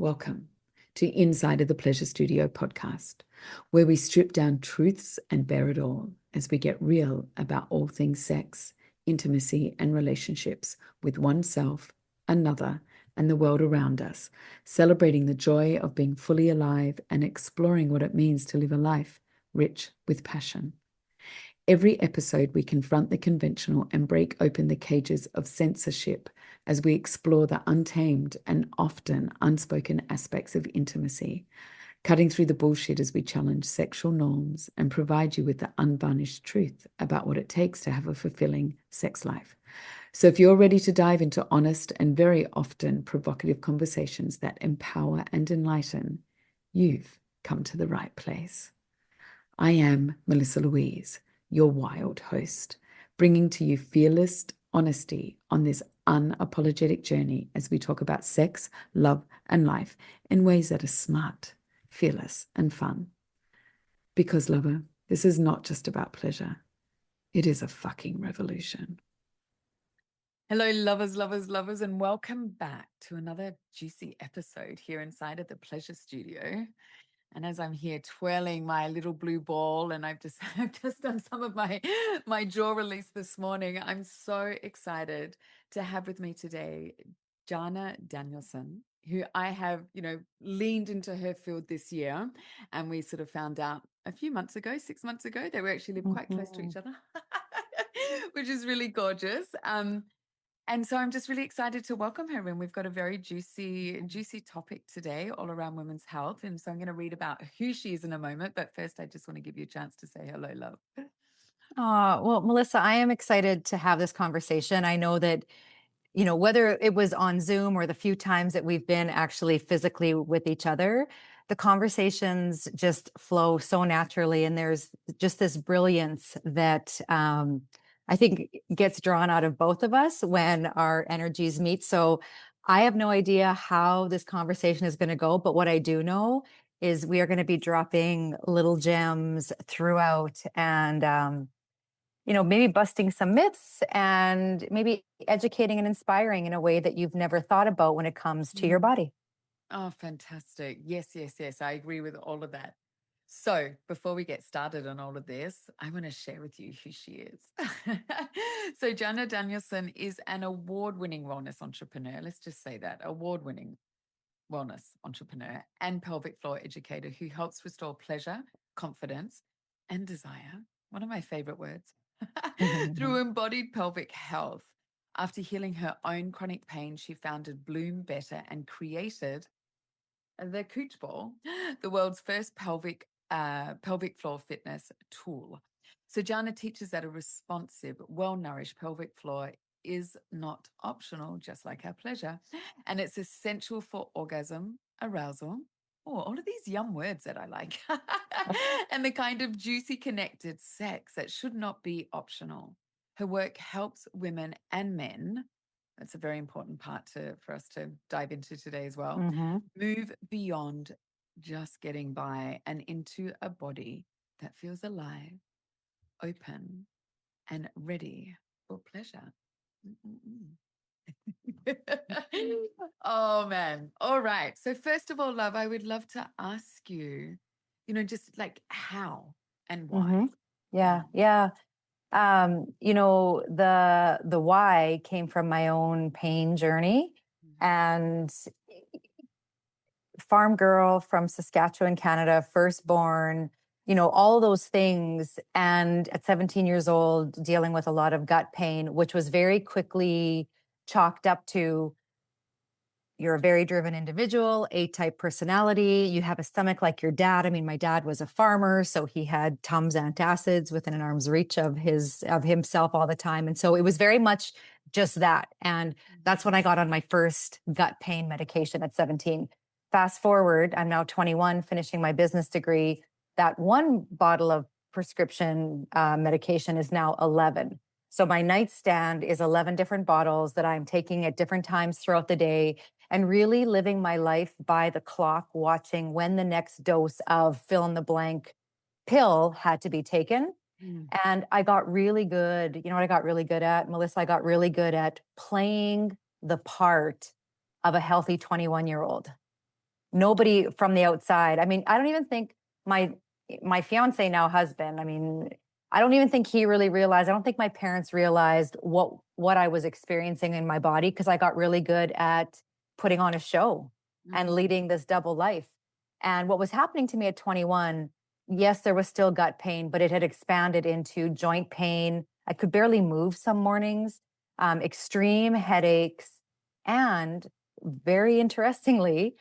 Welcome to Inside of the Pleasure Studio podcast, where we strip down truths and bear it all as we get real about all things sex, intimacy, and relationships with oneself, another, and the world around us, celebrating the joy of being fully alive and exploring what it means to live a life rich with passion. Every episode, we confront the conventional and break open the cages of censorship as we explore the untamed and often unspoken aspects of intimacy, cutting through the bullshit as we challenge sexual norms and provide you with the unvarnished truth about what it takes to have a fulfilling sex life. So if you're ready to dive into honest and very often provocative conversations that empower and enlighten, you've come to the right place. I am Melissa Louise, your wild host, bringing to you fearless honesty on this unapologetic journey as we talk about sex, love, and life in ways that are smart, fearless, and fun. Because, lover, this is not just about pleasure. It is a fucking revolution. Hello, lovers, lovers, lovers, and welcome back to another juicy episode here inside of the Pleasure Studio. And as I'm here twirling my little blue ball, and I've just done some of my jaw release this morning, I'm so excited to have with me today Jana Danielson, who I have, leaned into her field this year. And we sort of found out a few months ago, 6 months ago, that we actually live quite close to each other, which is really gorgeous. And so I'm just really excited to welcome her. And we've got a very juicy topic today all around women's health. And so I'm going to read about who she is in a moment. But first, I just want to give you a chance to say hello, love. Well, Melissa, I am excited to have this conversation. I know that, whether it was on Zoom or the few times that we've been actually physically with each other, the conversations just flow so naturally. And there's just this brilliance that I think gets drawn out of both of us when our energies meet. So I have no idea how this conversation is going to go, but what I do know is we are going to be dropping little gems throughout and, maybe busting some myths and maybe educating and inspiring in a way that you've never thought about when it comes to your body. Oh, fantastic. Yes, yes, yes. I agree with all of that. So before we get started on all of this, I want to share with you who she is. So Jana Danielson is an award-winning wellness entrepreneur. Let's just say that, award-winning wellness entrepreneur and pelvic floor educator who helps restore pleasure, confidence, and desire. One of my favorite words. Through embodied pelvic health. After healing her own chronic pain, she founded Bloom Better and created the Cooch Ball, the world's first pelvic floor fitness tool. So Jana teaches that a responsive, well-nourished pelvic floor is not optional, just like our pleasure, and it's essential for orgasm, arousal. Oh, all of these yum words that I like. And the kind of juicy connected sex that should not be optional. Her work helps women and men. That's a very important part for us to dive into today as well. Hmm. Move beyond just getting by and into a body that feels alive, open, and ready for pleasure. Mm-mm-mm. Oh man. All right. So first of all, love, I would love to ask you, just like how and Hmm. why. Yeah, Mm. yeah. The why came from my own pain journey, Mhm. and farm girl from Saskatchewan, Canada, firstborn, all those things. And at 17 years old, dealing with a lot of gut pain, which was very quickly chalked up to you're a very driven individual, A-type personality. You have a stomach like your dad. I mean, my dad was a farmer, so he had Tums antacids within an arm's reach of himself all the time. And so it was very much just that. And that's when I got on my first gut pain medication at 17. Fast forward, I'm now 21, finishing my business degree. That one bottle of prescription medication is now 11. So my nightstand is 11 different bottles that I'm taking at different times throughout the day and really living my life by the clock, watching when the next dose of fill in the blank pill had to be taken. Mm. And I got really good. You know what I got really good at, Melissa? I got really good at playing the part of a healthy 21-year-old. Nobody from the outside. I mean, I don't even think my my fiance, now husband, I mean, I don't even think he really realized. I don't think my parents realized what I was experiencing in my body, because I got really good at putting on a show and Mm. leading this double life. And what was happening to me at 21, yes, there was still gut pain, but it had expanded into joint pain. I could barely move some mornings, extreme headaches, and very interestingly,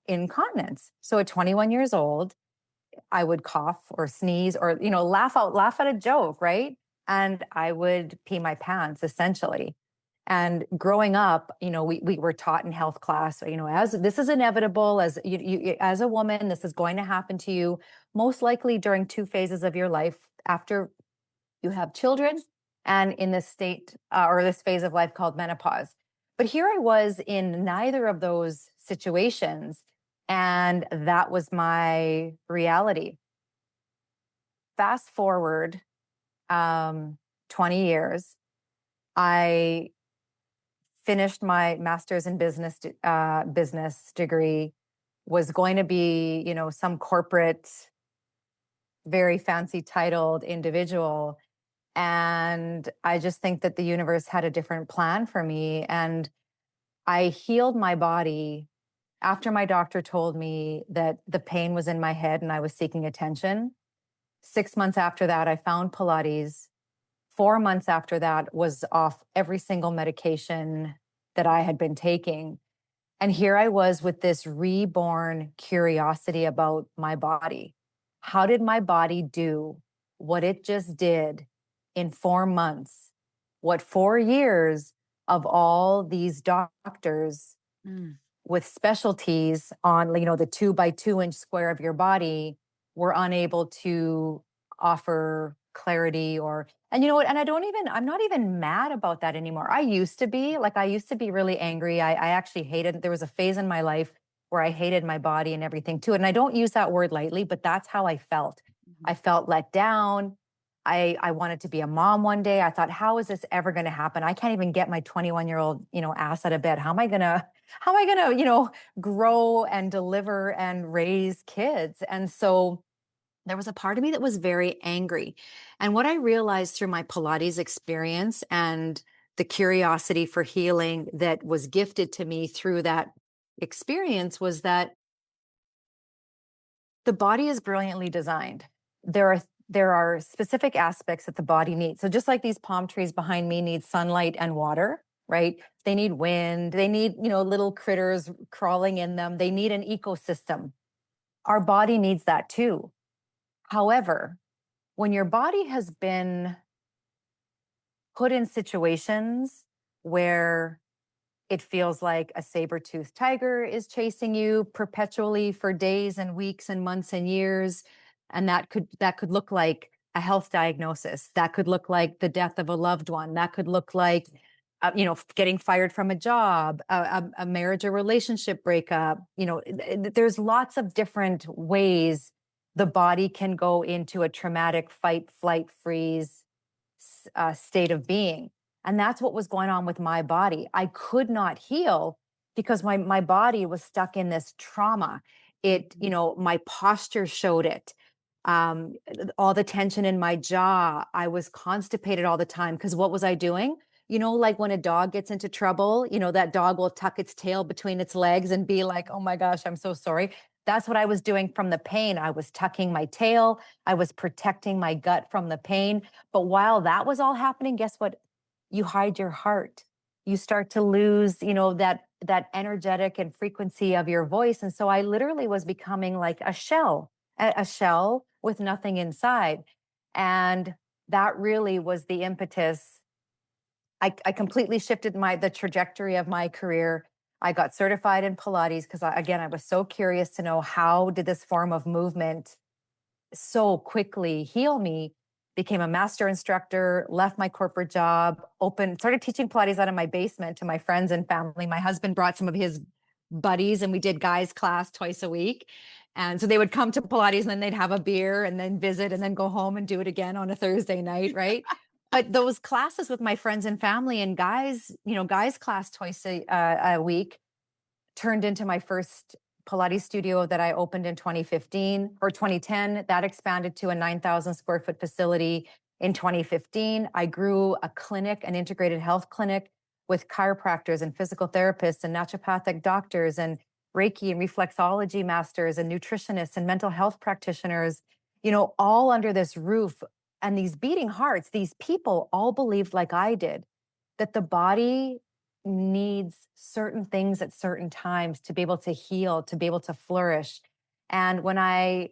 incontinence. So at 21 years old, I would cough or sneeze or, laugh at a joke, right? And I would pee my pants essentially. And growing up, we were taught in health class, as this is inevitable, as as a woman, this is going to happen to you, most likely during two phases of your life, after you have children and in this state, or this phase of life called menopause. But here I was in neither of those situations. And that was my reality. Fast forward, um, 20 years, I finished my master's in business degree, was going to be, some corporate, very fancy titled individual. And I just think that the universe had a different plan for me. And I healed my body after my doctor told me that the pain was in my head and I was seeking attention. 6 months after that, I found Pilates. 4 months after that, was off every single medication that I had been taking. And here I was with this reborn curiosity about my body. How did my body do what it just did in 4 months? What 4 years of all these doctors Mm. with specialties on, the 2 by 2 inch square of your body were unable to offer clarity, or, and you know what, and I'm not even mad about that anymore. I used to be really angry. I actually hated, there was a phase in my life where I hated my body and everything too, and I don't use that word lightly, but that's how I felt. I Mhm. felt let down. I wanted to be a mom one day. I thought, how is this ever going to happen? I can't even get my 21-year-old, ass out of bed. How am I gonna, grow and deliver and raise kids? And so there was a part of me that was very angry. And what I realized through my Pilates experience and the curiosity for healing that was gifted to me through that experience was that the body is brilliantly designed. There are specific aspects that the body needs. So just like these palm trees behind me need sunlight and water, right? They need wind, they need, little critters crawling in them. They need an ecosystem. Our body needs that too. However, when your body has been put in situations where it feels like a saber-toothed tiger is chasing you perpetually for days and weeks and months and years. And that could look like a health diagnosis. That could look like the death of a loved one. That could look like, getting fired from a job, a marriage or relationship breakup. There's lots of different ways the body can go into a traumatic fight, flight, freeze state of being. And that's what was going on with my body. I could not heal because my body was stuck in this trauma. It, my posture showed it. All the tension in my jaw. I was constipated all the time because what was I doing? Like when a dog gets into trouble, that dog will tuck its tail between its legs and be like, oh my gosh, I'm so sorry. That's what I was doing from the pain. I was tucking my tail. I was protecting my gut from the pain. But while that was all happening, guess what? You hide your heart. You start to lose, that energetic and frequency of your voice. And so I literally was becoming like a shell with nothing inside. And that really was the impetus. I completely shifted the trajectory of my career. I got certified in Pilates because again, I was so curious to know, how did this form of movement so quickly heal me. Became a master instructor, left my corporate job, started teaching Pilates out of my basement to my friends and family. My husband brought some of his buddies and we did guys class twice a week. And so they would come to Pilates and then they'd have a beer and then visit and then go home and do it again on a Thursday night, right? But those classes with my friends and family and guys, guys class twice a week turned into my first Pilates studio that I opened in 2015 or 2010. That expanded to a 9,000 square foot facility in 2015. I grew a clinic, an integrated health clinic with chiropractors and physical therapists and naturopathic doctors and Reiki and reflexology masters and nutritionists and mental health practitioners, all under this roof. And these beating hearts, these people all believed, like I did, that the body needs certain things at certain times to be able to heal, to be able to flourish. And when I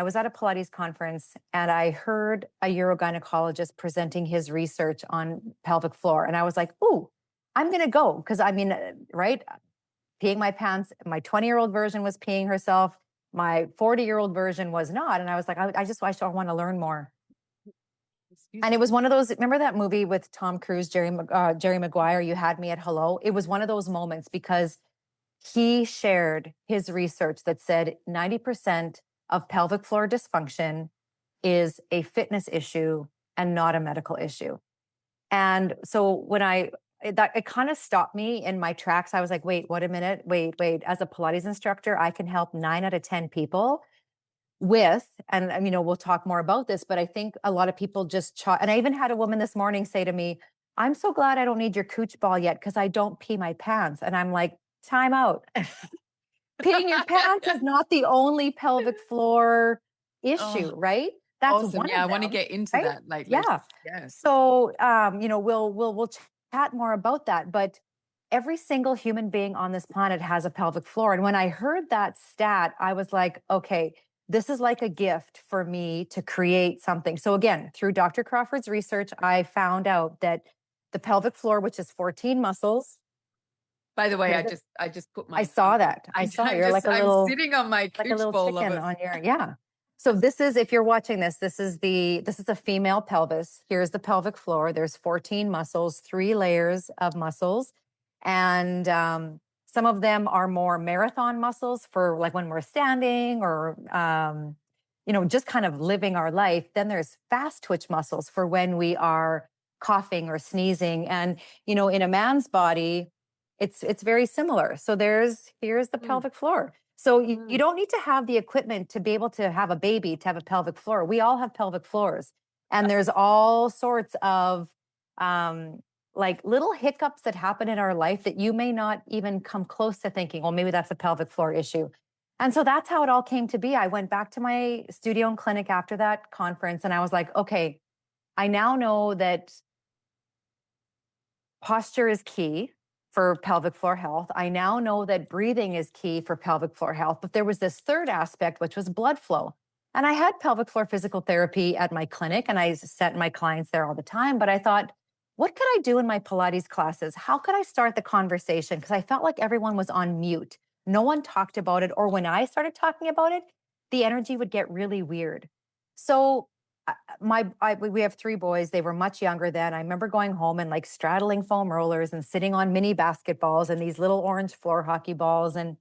was at a Pilates conference and I heard a urogynecologist presenting his research on pelvic floor. And I was like, ooh, I'm going to go. Because I mean, right? Peeing my pants. My 20-year-old version was peeing herself. My 40-year-old version was not. And I was like, I want to learn more. Excuse And me. it was one of those, remember that movie with Tom Cruise, Jerry Maguire, You Had Me at Hello? It was one of those moments because he shared his research that said 90% of pelvic floor dysfunction is a fitness issue and not a medical issue. And so when it kind of stopped me in my tracks. I was like, wait, what a minute. Wait. As a Pilates instructor, I can help 9 out of 10 people and we'll talk more about this, but I think a lot of people and I even had a woman this morning say to me, I'm so glad I don't need your cooch ball yet because I don't pee my pants. And I'm like, time out. Peeing your pants is not the only pelvic floor issue, Oh, right? That's awesome. one Yeah, I of want to them, get into right? that. Like, let's, Yeah. yeah. So, we'll chat more about that. But every single human being on this planet has a pelvic floor. And when I heard that stat, I was like, okay, this is like a gift for me to create something. So again, through Dr. Crawford's research, I found out that the pelvic floor, which is 14 muscles. By the way, Here's it. I just put I my, saw that. I I, saw I you're just, I'm sitting on my like a cooch little ball of chicken it. on your, yeah. So this is, if you're watching this, this is a female pelvis. Here's the pelvic floor. There's 14 muscles, 3 layers of muscles. And some of them are more marathon muscles for like when we're standing or, just kind of living our life. Then there's fast twitch muscles for when we are coughing or sneezing. And, in a man's body, it's very similar. So here's the Mm, pelvic floor. So you mm, don't need to have the equipment to be able to have a baby to have a pelvic floor. We all have pelvic floors, and there's all sorts of um, like little hiccups that happen in our life that you may not even come close to thinking, well, maybe that's a pelvic floor issue. And so that's how it all came to be. I went back to my studio and clinic after that conference, and I was like, okay, I now know that posture is key for pelvic floor health. I now know that breathing is key for pelvic floor health, but there was this third aspect, which was blood flow. And I had pelvic floor physical therapy at my clinic and I sent my clients there all the time. But I thought, what could I do in my Pilates classes? How could I start the conversation? Because I felt like everyone was on mute. No one talked about it. Or when I started talking about it, the energy would get really weird. So we have 3 boys. They were much younger then. I remember going home and like straddling foam rollers and sitting on mini basketballs and these little orange floor hockey balls and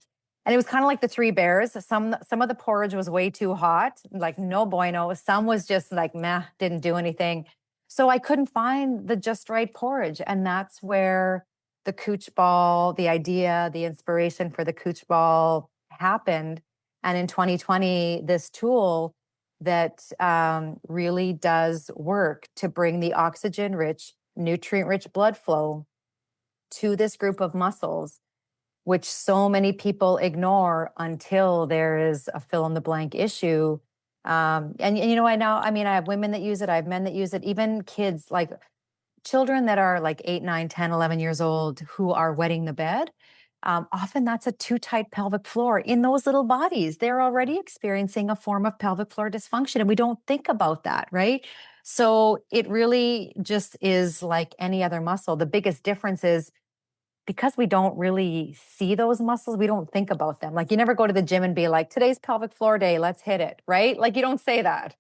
it was kind of like the 3 bears. Some of the porridge was way too hot, like no bueno. Some was just like meh, didn't do anything. So I couldn't find the just right porridge, and that's where the cooch ball, the idea, the inspiration for the cooch ball happened. And in 2020, this tool that really does work to bring the oxygen rich, nutrient rich blood flow to this group of muscles, which so many people ignore until there is a fill in the blank issue. I have women that use it, I have men that use it, even kids, like children that are like 8, 9, 10, 11 years old who are wetting the bed. Often that's a too tight pelvic floor in those little bodies. They're already experiencing a form of pelvic floor dysfunction, and we don't think about that, right? So it really just is like any other muscle. The biggest difference is because we don't really see those muscles, we don't think about them. Like you never go to the gym and be like, today's pelvic floor day, let's hit it, right? Like you don't say that.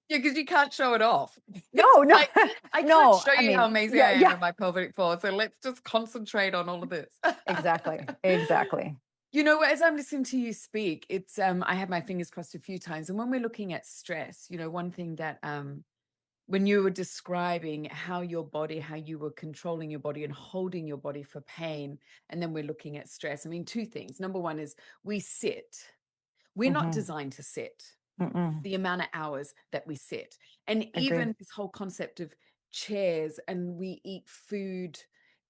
yeah, because you can't show it off. It's No, no, like, I can't no. show I you how mean, amazing yeah, I am yeah, in my pelvic floor. So let's just concentrate on all of this. exactly, exactly. As I'm listening to you speak, it's I had my fingers crossed a few times. And when we're looking at stress, one thing that when you were describing how your body, how you were controlling your body and holding your body for pain, and then we're looking at stress. I mean, two things. Number one is we sit. We're not Mm-hmm. designed to sit. Mm-mm. The amount of hours that we sit. And Agree. even this whole concept of chairs, and we eat food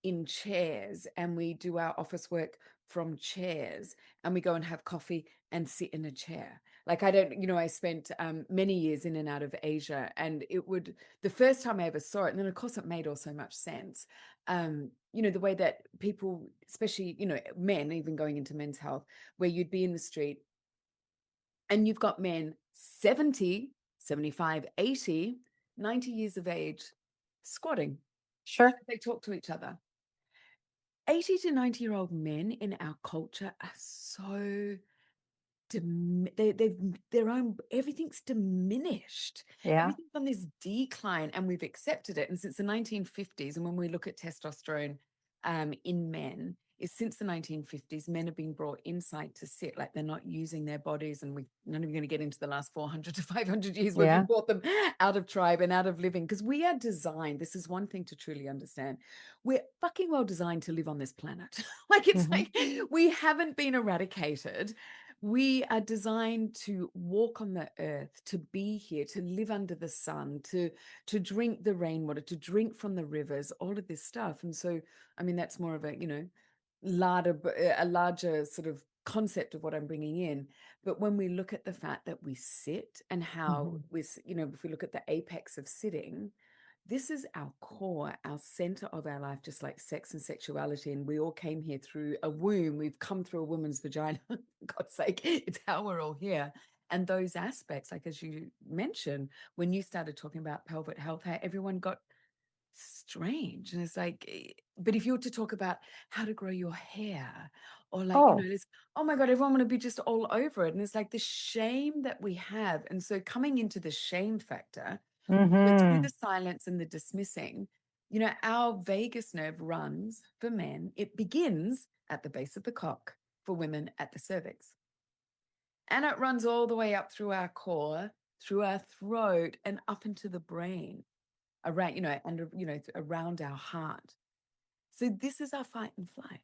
in chairs, and we do our office work from chairs, and we go and have coffee and sit in a chair. Like, I don't, I spent many years in and out of Asia, and the first time I ever saw it, and then of course it made all so much sense. The way that people, especially, men, even going into men's health, where you'd be in the street and you've got men 70, 75, 80, 90 years of age squatting. Sure. They talk to each other. 80 to 90-year-old men in our culture are so they've their own, everything's diminished. Yeah. Everything's on this decline, and we've accepted it. And since the 1950s, and when we look at testosterone in men, is since the 1950s, men have been brought inside to sit, like they're not using their bodies. And we're none of you going to get into the last 400 to 500 years where we Yeah. brought them out of tribe and out of living, because we are designed. This is one thing to truly understand. We're fucking well designed to live on this planet. Like, it's Mm-hmm. like we haven't been eradicated. We are designed to walk on the earth, to be here, to live under the sun, to drink the rainwater, to drink from the rivers, all of this stuff. And so, I mean, that's more of a larger sort of concept of what I'm bringing in. But when we look at the fact that we sit, and how Mm-hmm. if we look at the apex of sitting, this is our core, our center of our life, just like sex and sexuality. And we all came here through a womb. We've come through a woman's vagina. For God's sake, it's how we're all here. And those aspects, like as you mentioned, when you started talking about pelvic health, how everyone got strange. And it's like, but if you were to talk about how to grow your hair, or like, Oh. it's, oh my God, everyone want to be just all over it. And it's like the shame that we have. And so coming into the shame factor, but through Mm-hmm. the silence and the dismissing, our vagus nerve runs for men. It begins at the base of the cock, for women at the cervix. And it runs all the way up through our core, through our throat, and up into the brain, around, around our heart. So this is our fight and flight.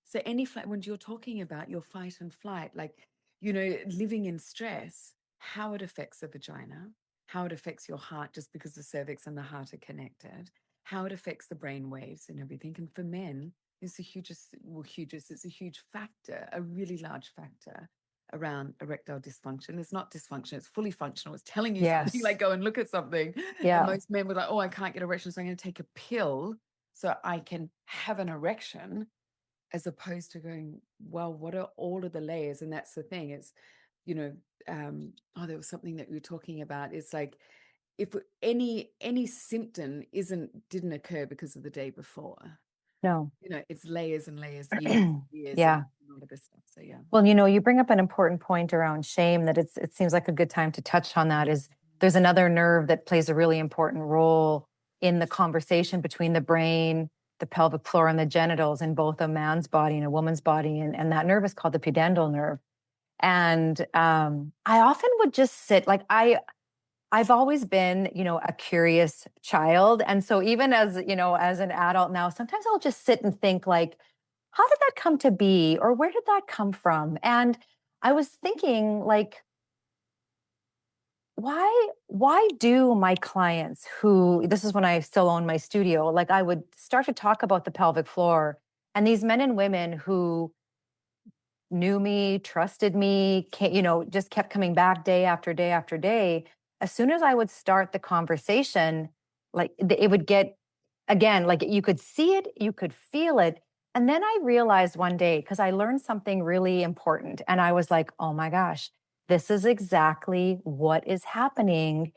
So any flight, when you're talking about your fight and flight, like, living in stress, how it affects the vagina, how it affects your heart, just because the cervix and the heart are connected, how it affects the brain waves and everything. And for men, it's it's a huge factor, a really large factor around erectile dysfunction. It's not dysfunction, it's fully functional. It's telling you something, like Yes. go and look at something. And Yeah. most men were like, oh, I can't get erections, so I'm going to take a pill so I can have an erection, as opposed to going, well, what are all of the layers? And that's the thing. It's, there was something that we were talking about. It's like, if any symptom didn't occur because of the day before, No. it's layers and layers, years and years, Yeah. and all of this stuff. So yeah. Well, you bring up an important point around shame that it seems like a good time to touch on that is there's another nerve that plays a really important role in the conversation between the brain, the pelvic floor, and the genitals in both a man's body and a woman's body. And that nerve is called the pudendal nerve. And I often would just sit like I've always been, a curious child. And so even as an adult now, sometimes I'll just sit and think like, how did that come to be? Or where did that come from? And I was thinking like, why do my clients who this is when I still own my studio, like I would start to talk about the pelvic floor and these men and women who knew me, trusted me, just kept coming back day after day after day. As soon as I would start the conversation, like it would get again, like you could see it, you could feel it. And then I realized one day, because I learned something really important, and I was like, oh my gosh, this is exactly what is happening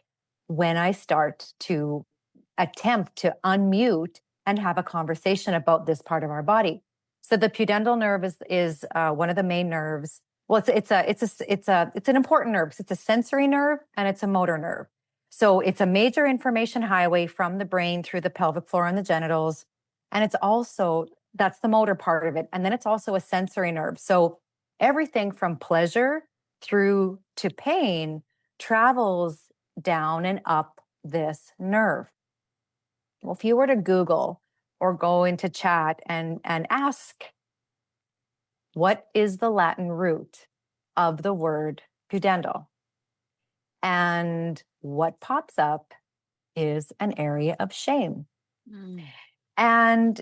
when I start to attempt to unmute and have a conversation about this part of our body. So the pudendal nerve is one of the main nerves. Well, it's an important nerve. 'Cause it's a sensory nerve and it's a motor nerve. So it's a major information highway from the brain through the pelvic floor and the genitals, and it's also that's the motor part of it. And then it's also a sensory nerve. So everything from pleasure through to pain travels down and up this nerve? Well, if you were to Google or go into chat and ask, what is the Latin root of the word pudendal? And what pops up is an area of shame. Mm. And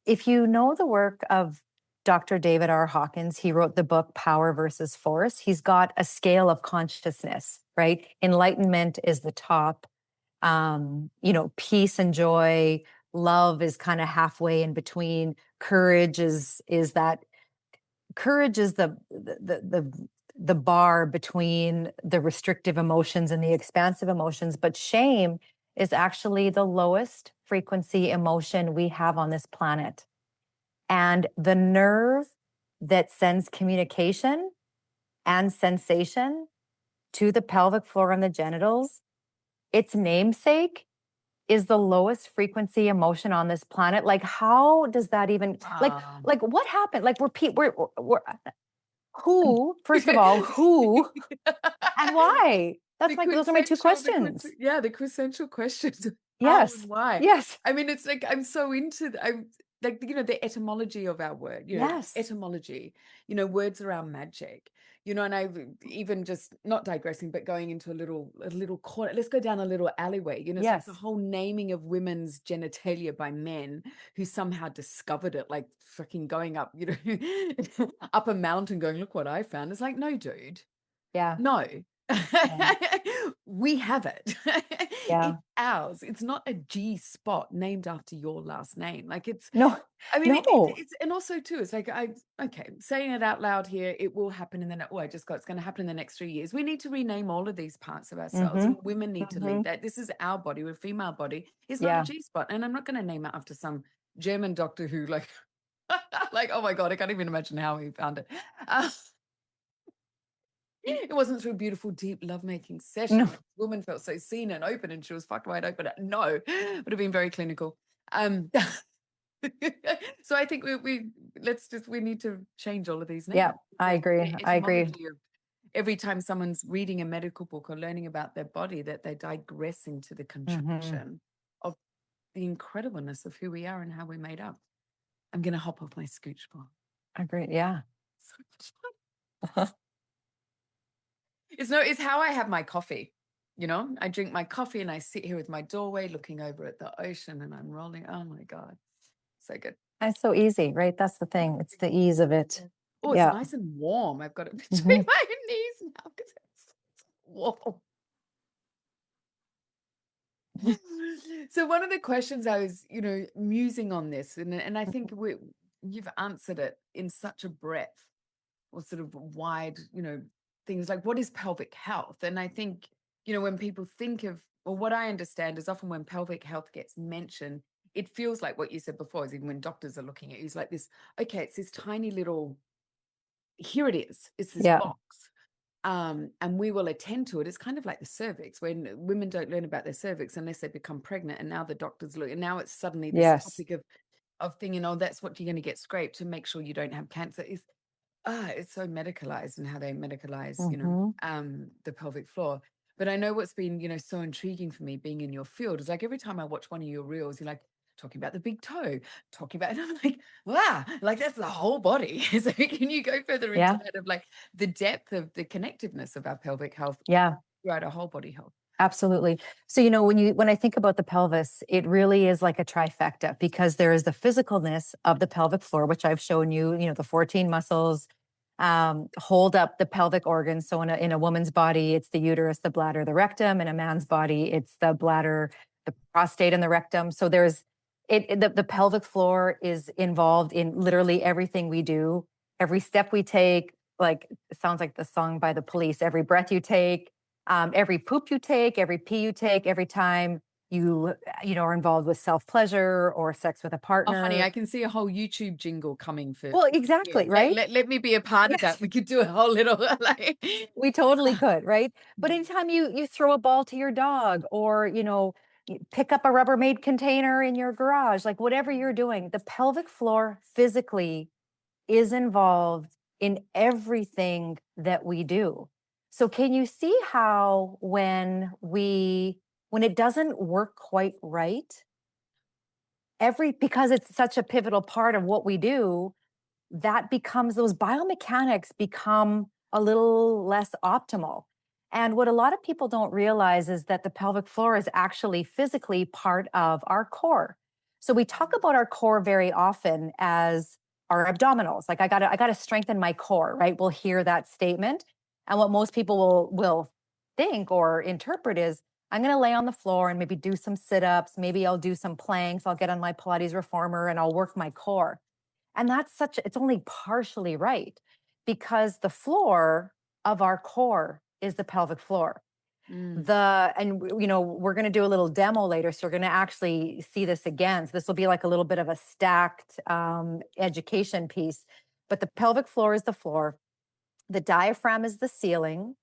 if you know the work of Dr. David R. Hawkins, he wrote the book Power versus Force. He's got a scale of consciousness, right? Enlightenment is the top. Peace and joy, love is kind of halfway in between. Courage is the bar between the restrictive emotions and the expansive emotions, but shame is actually the lowest frequency emotion we have on this planet. And the nerve that sends communication and sensation to the pelvic floor and the genitals, its namesake is the lowest frequency emotion on this planet. Like, how does that even Wow. like what happened? Like we're who, first of all, who and why? That's The like those are my two quintessential, questions. yeah, the quintessential questions of how and Yes. why. Yes. I mean, it's like I'm so into I'm like, the etymology of our word, Yes. etymology, words around magic, and I've even just not digressing, but going into a little corner. Let's go down a little alleyway. It's like the Yes. whole naming of women's genitalia by men who somehow discovered it, like freaking going up, up a mountain going, look what I found. It's like, no, dude. Yeah. No. Yeah. We have it. Yeah. It's ours. It's not a G spot named after your last name. Like No. I mean, No. it's, and also too, it's like, okay, saying it out loud here, it will happen it's going to happen in the next 3 years. We need to rename all of these parts of ourselves, Mm-hmm. and women need to Mm-hmm. lead that. This is our body. We're a female body. It's not a Yeah. G spot. And I'm not going to name it after some German doctor who like, oh my God, I can't even imagine how he found it. It wasn't through a beautiful, deep lovemaking session No. where this woman felt so seen and open and she was fucked wide open. No, would have been very clinical. Um, so I think we need to change all of these Yeah. names, I because agree. the I agree. etymology of every time someone's reading a medical book or learning about their body, that they digress into the Mm-hmm. contraction of the incredibleness of who we are and how we're made up. I'm going to hop off my scooch bar. Agree. Yeah. So much fun. It's how I have my coffee. I drink my coffee and I sit here with my doorway looking over at the ocean and I'm rolling. Oh my God. So good. It's so easy, right? That's the thing. It's the ease of it. Oh, it's Yeah. nice and warm. I've got it between Mm-hmm. my knees now because it's warm. So one of the questions I was, musing on this, and I think you've answered it in such a breadth or sort of wide, things like, what is pelvic health? And I think, when people think of, or what I understand is often when pelvic health gets mentioned, it feels like what you said before, is even when doctors are looking at you, it's like this, okay, it's this tiny little, here it is, it's this Yeah. box. And we will attend to it. It's kind of like the cervix, when women don't learn about their cervix unless they become pregnant. And now the doctors look, and now it's suddenly this Yes. topic of thing, that's what you're going to get scraped to make sure you don't have cancer. It's so medicalized, and how they medicalize, Mm-hmm. the pelvic floor. But I know what's been, so intriguing for me being in your field is like every time I watch one of your reels, you're like talking about the big toe, talking about, and I'm like, wow, like that's the whole body. So can you go further into Yeah. that of like the depth of the connectiveness of our pelvic health Yeah. throughout our whole body health? Absolutely. So, when I think about the pelvis, it really is like a trifecta, because there is the physicalness of the pelvic floor, which I've shown you, the 14 muscles hold up the pelvic organs. So in a woman's body, it's the uterus, the bladder, the rectum. In a man's body, it's the bladder, the prostate, and the rectum. So the pelvic floor is involved in literally everything we do, every step we take. Like, it sounds like the song by the Police, every breath you take, every poop you take, every pee you take, every time are involved with self-pleasure or sex with a Oh, honey, partner. I can see a whole YouTube jingle coming for Well, here. exactly, Let, right? let, let me be a part of that. Yes, We could do a whole little like. we totally could, right? But Mm. anytime you throw a ball to your dog, or you pick up a Rubbermaid container in your garage, like whatever you're doing, the pelvic floor physically is involved in everything that we do. So can you see how when we when it doesn't work quite right, because it's such a pivotal part of what we do, that becomes those biomechanics become a little less optimal. And what a lot of people don't realize is that the pelvic floor is actually physically part of our core. So we talk about our core very often as our abdominals. Like I gotta strengthen my core, right? We'll hear that statement. And what most people will think or interpret is I'm gonna lay on the floor and maybe do some sit-ups, maybe I'll do some planks, I'll get on my Pilates reformer and I'll work my core. And it's only partially right because the floor of our core is the pelvic floor. Mm. We're going to do a little demo later. So you're going to actually see this again. So this will be like a little bit of a stacked education piece. But the pelvic floor is the floor. The diaphragm is the ceiling.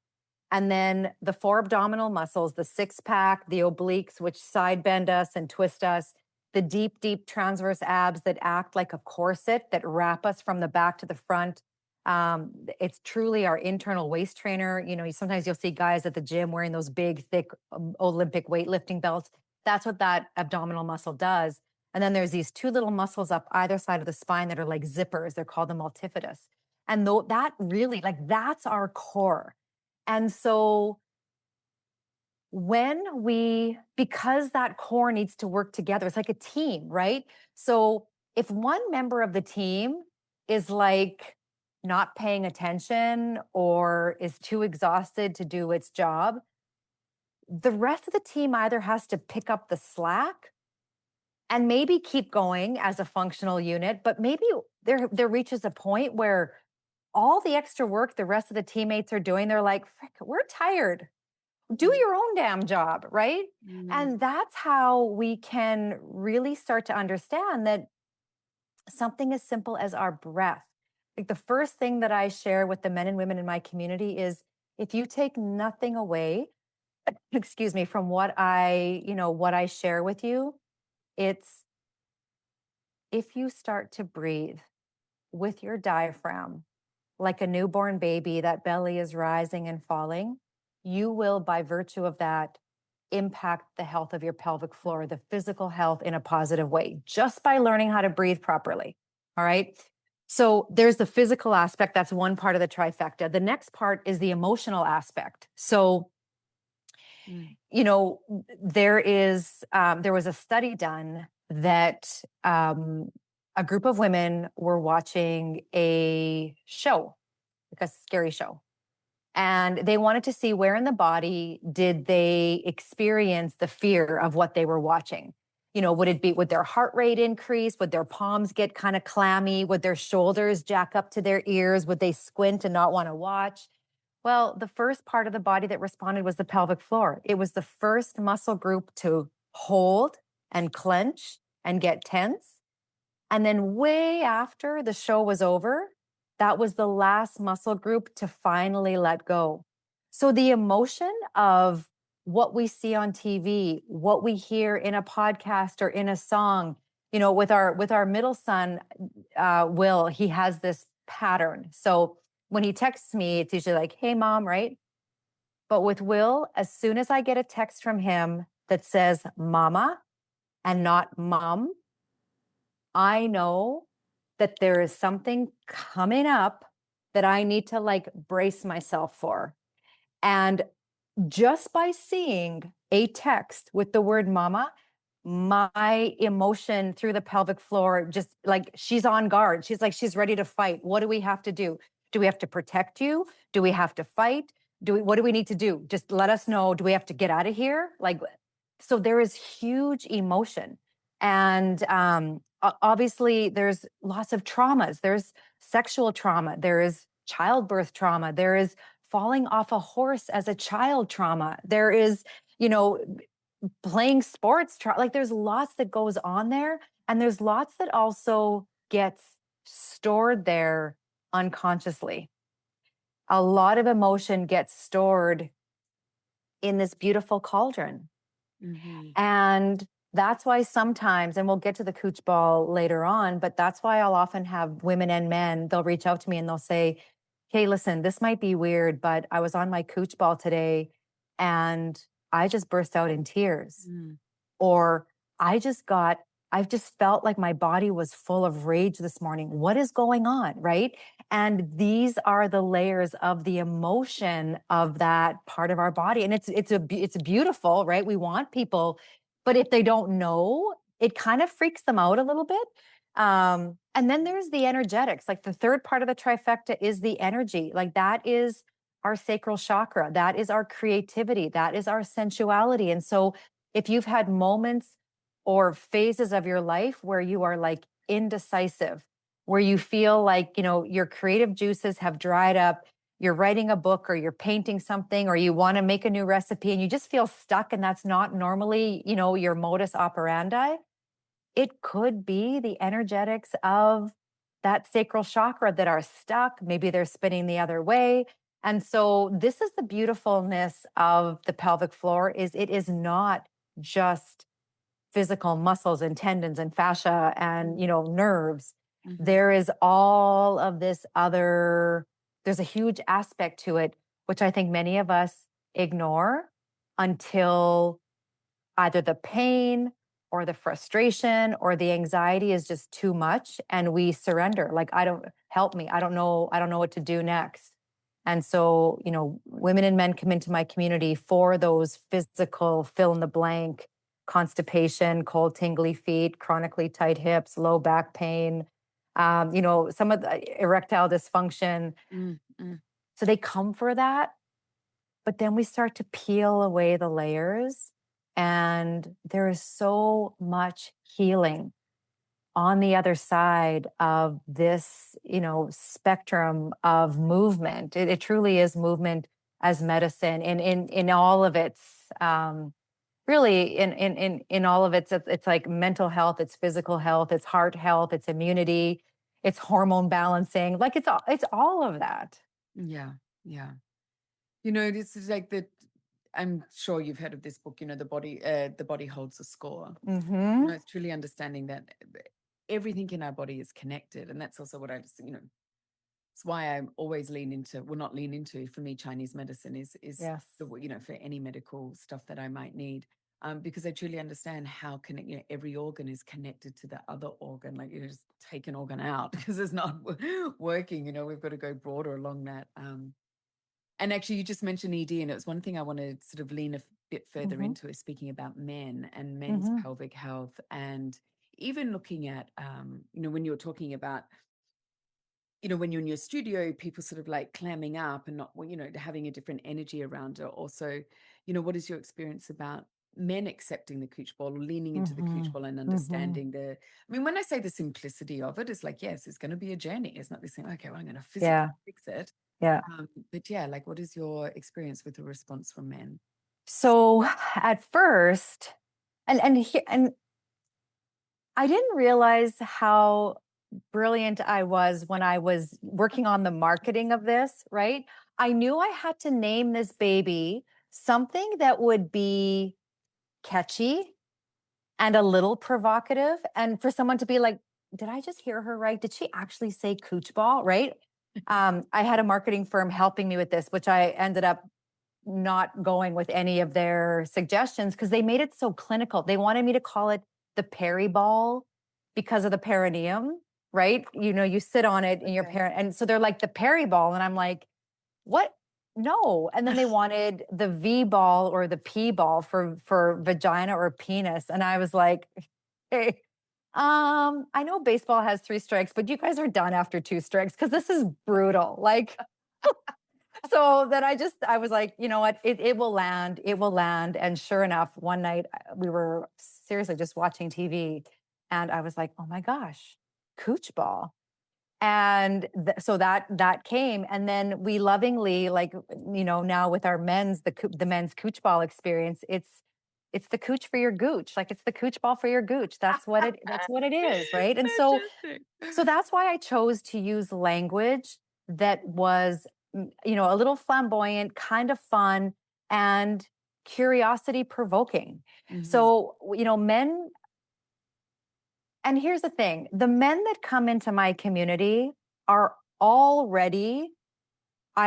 And then the four abdominal muscles, the six pack, the obliques, which side bend us and twist us, the deep, deep transverse abs that act like a corset that wrap us from the back to the front. It's truly our internal waist trainer. Sometimes you'll see guys at the gym wearing those big, thick Olympic weightlifting belts. That's what that abdominal muscle does. And then there's these two little muscles up either side of the spine that are like zippers. They're called the multifidus. And that really, like, that's our core. And so because that core needs to work together, it's like a team, right? So if one member of the team is like not paying attention or is too exhausted to do its job, the rest of the team either has to pick up the slack and maybe keep going as a functional unit, but maybe there reaches a point where all the extra work the rest of the teammates are doing, they're like, frick, we're tired. Do Mm. your own damn job, right? Mm. And that's how we can really start to understand that something as simple as our breath. Like the first thing that I share with the men and women in my community is if you take nothing away, excuse me, from what I share with you, it's if you start to breathe with your diaphragm, like a newborn baby, that belly is rising and falling, you will, by virtue of that, impact the health of your pelvic floor, the physical health in a positive way, just by learning how to breathe properly. All right. So there's the physical aspect. That's one part of the trifecta. The next part is the emotional aspect. So, Mm. there was a study done that a group of women were watching a show, like a scary show. And they wanted to see where in the body did they experience the fear of what they were watching. Would their heart rate increase? Would their palms get kind of clammy? Would their shoulders jack up to their ears? Would they squint and not want to watch? Well, the first part of the body that responded was the pelvic floor. It was the first muscle group to hold and clench and get tense. And then, way after the show was over, that was the last muscle group to finally let go. So, the emotion of what we see on TV, what we hear in a podcast or in a song, with our middle son, Will, he has this pattern. So, when he texts me, it's usually like, "Hey, mom," right? But with Will, as soon as I get a text from him that says mama and not mom, I know that there is something coming up that I need to like brace myself for. And just by seeing a text with the word mama, my emotion through the pelvic floor, just like she's on guard. She's like, she's ready to fight. What do we have to do? Do we have to protect you? Do we have to fight? What do we need to do? Just let us know. Do we have to get out of here? Like, so there is huge emotion. And obviously, there's lots of traumas. There's sexual trauma. There is childbirth trauma. There is falling off a horse as a child trauma. There is, you know, playing sports, like there's lots that goes on there. And there's lots that also gets stored there unconsciously. A lot of emotion gets stored in this beautiful cauldron. Mhm. And that's why sometimes, and we'll get to the cooch ball later on, but that's why I'll often have women and men, they'll reach out to me and they'll say, hey, listen, this might be weird, but I was on my cooch ball today and I just burst out in tears. Mm. Or I've just felt like my body was full of rage this morning. What is going on? Right. And these are the layers of the emotion of that part of our body. And it's beautiful, right? We want people, but if they don't know, it kind of freaks them out a little bit. And then there's the energetics. Like the third part of the trifecta is the energy. Like that is our sacral chakra. That is our creativity. That is our sensuality. And so if you've had moments or phases of your life where you are like indecisive, where you feel like, your creative juices have dried up, you're writing a book or you're painting something or you want to make a new recipe and you just feel stuck and that's not normally, your modus operandi, it could be the energetics of that sacral chakra that are stuck. Maybe they're spinning the other way. And so this is the beautifulness of the pelvic floor is it is not just physical muscles and tendons and fascia and nerves. Mhm. There is all of this other, there's a huge aspect to it which I think many of us ignore until either the pain or the frustration or the anxiety is just too much and we surrender. Like, I don't, help me, I don't know what to do next. And so, women and men come into my community for those physical fill in the blank: constipation, cold tingly feet, chronically tight hips, low back pain, some of the erectile dysfunction. Mm, mm. So they come for that, but then we start to peel away the layers, and there is so much healing on the other side of this, spectrum of movement. It truly is movement as medicine in all of its really in all of it's like mental health, it's physical health, it's heart health, it's immunity, it's hormone balancing. Like it's all of that. Yeah, yeah. This is like I'm sure you've heard of this book, the body holds a score. Hmm. It's truly understanding that everything in our body is connected. And that's also what it's why I always lean into, well, not lean into, for me, Chinese medicine is Yes. for any medical stuff that I might need. Because I truly understand how every organ is connected to the other organ. Like, just take an organ out because it's not working. We've got to go broader along that. And actually, you just mentioned ED, and it was one thing I want to sort of lean a bit further Hmm. into, is speaking about men and men's Hmm. pelvic health, and even looking at, when you're talking about, when you're in your studio, people sort of like clamming up and not, having a different energy around it. Also, what is your experience about men accepting the cooch ball or leaning into the cooch Hmm. ball and Hmm. understanding when I say the simplicity of it, it's like, yes, it's going to be a journey. It's not this thing, okay, well, I'm going to physically Yeah. fix it. Yeah. But yeah, like, what is your experience with the response from men? So at first, and I didn't realize how brilliant I was when I was working on the marketing of this, right? I knew I had to name this baby something that would be catchy and a little provocative. And for someone to be like, did I just hear her right? Did she actually say cooch ball? Right. I had a marketing firm helping me with this, which I ended up not going with any of their suggestions because they made it so clinical. They wanted me to call it the peri ball because of the perineum, right? You sit on it in your Okay. parent. And so they're like the peri ball. And I'm like, what? No. And then they wanted the V ball or the P ball for vagina or penis. And I was like, hey, I know baseball has 3 strikes, but you guys are done after 2 strikes because this is brutal. Like, so then I was like, you know what, it will land, it will land. And sure enough, one night we were seriously just watching TV and I was like, oh my gosh, cooch ball. And so that came, and then we lovingly, like, now with our the men's cooch ball experience, it's the cooch for your gooch, like it's the cooch ball for your gooch. That's what it is, right? And so Fantastic. so that's why I chose to use language that was, a little flamboyant, kind of fun, and curiosity provoking. Mhm. So, men, and here's the thing: the men that come into my community are already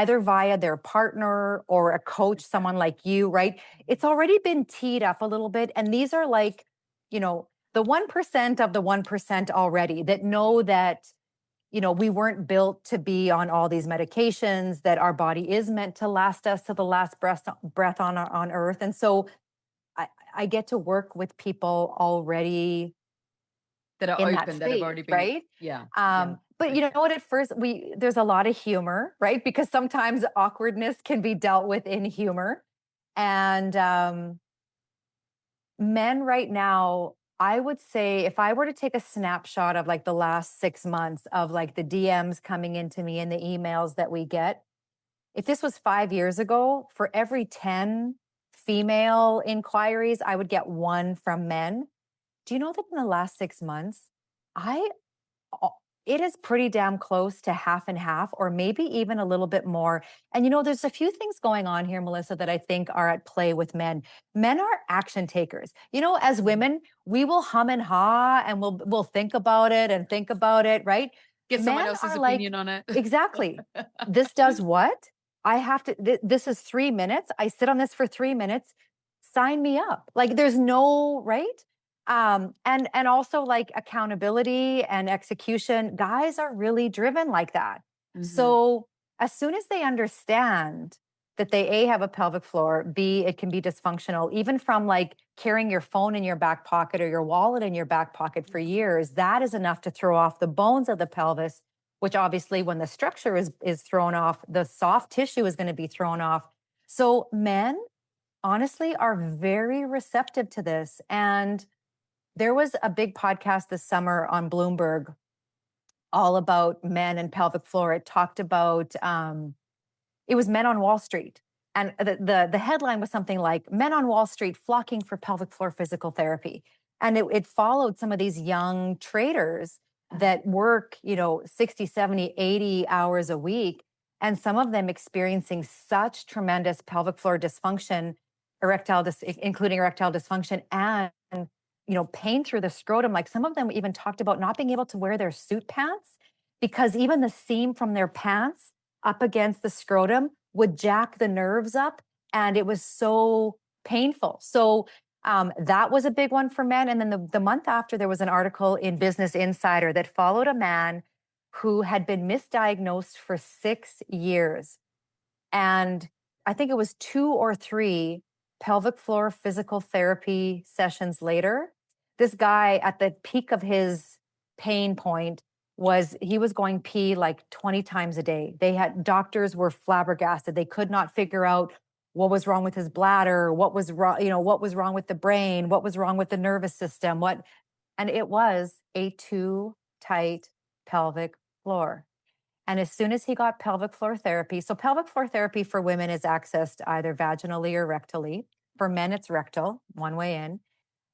either via their partner or a coach, someone like you, right? It's already been teed up a little bit. And these are like, the 1% of the 1% already that know that, we weren't built to be on all these medications, that our body is meant to last us to the last breath on earth. And so I, I get to work with people already That are in that open, that have stage, already been, right? yeah, But you know okay. what? At first, there's a lot of humor, right? Because sometimes awkwardness can be dealt with in humor. And men right now, I would say if I were to take a snapshot of like the last 6 months of like the DMs coming into me and the emails that we get, if this was 5 years ago, for every 10 female inquiries, I would get one from men. Do you know that in the last 6 months, I a- it is pretty damn close to half and half, or maybe even a little bit more. And there's a few things going on here, Melissa, that I think are at play with men. Men are action takers. As Mhm. women, we will hum and ha and we'll think about it, right? Get someone Men else's are like, opinion on it. exactly. This does what? I have to, this is 3 minutes. I sit on this for 3 minutes. Sign me up. Like there's no, right? And also like accountability and execution, guys are really driven like that. Mhm. So as soon as they understand that they have a pelvic floor, b, it can be dysfunctional, even from like carrying your phone in your back pocket or your wallet in your back pocket for years, that is enough to throw off the bones of the pelvis, which obviously when the structure is thrown off, the soft tissue is going to be thrown off. So men honestly are very receptive to this. And there was a big podcast this summer on Bloomberg all about men and pelvic floor. It talked about it was Men on Wall Street. And the headline was something like Men on Wall Street flocking for pelvic floor physical therapy. And it followed some of these young traders that work, 60, 70, 80 hours a week. And some of them experiencing such tremendous pelvic floor dysfunction, including erectile dysfunction and, pain through the scrotum. Like some of them even talked about not being able to wear their suit pants because even the seam from their pants up against the scrotum would jack the nerves up. And it was so painful. So that was a big one for men. And then the month after, there was an article in Business Insider that followed a man who had been misdiagnosed for 6 years. And I think it was 2 or 3 pelvic floor physical therapy sessions later, this guy at the peak of his pain point he was going pee like 20 times a day. Doctors were flabbergasted. They could not figure out what was wrong with his bladder, what was wrong, what was wrong with the brain, what was wrong with the nervous system, and it was a too tight pelvic floor. And as soon as he got pelvic floor therapy, so pelvic floor therapy for women is accessed either vaginally or rectally. For men, it's rectal, one way in.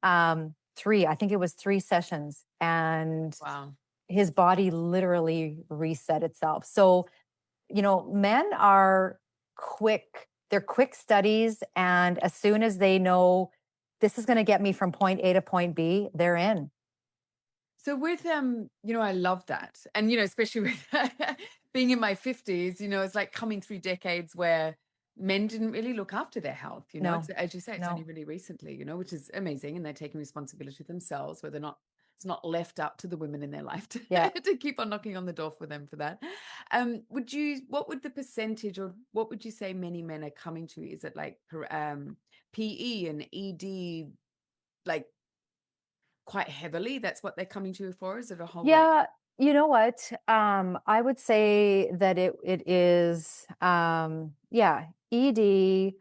I think it was 3 sessions, and Wow. his body literally reset itself. So, men are quick, they're quick studies. And as soon as they know this is going to get me from point A to point B, they're in. So with I love that. And especially with being in my 50s, it's like coming through decades where men didn't really look after their health. It's, No, as you say, it's only no. really recently, which is amazing. And they're taking responsibility themselves, where it's not left up to the women in their life to, Yeah. to keep on knocking on the door for them for that. What would the percentage, or what would you say many men are coming to? Is it like PE and ED, like quite heavily? That's what they're coming to you for? Is it a whole range? Yeah, you know what? I would say that it is yeah, ED,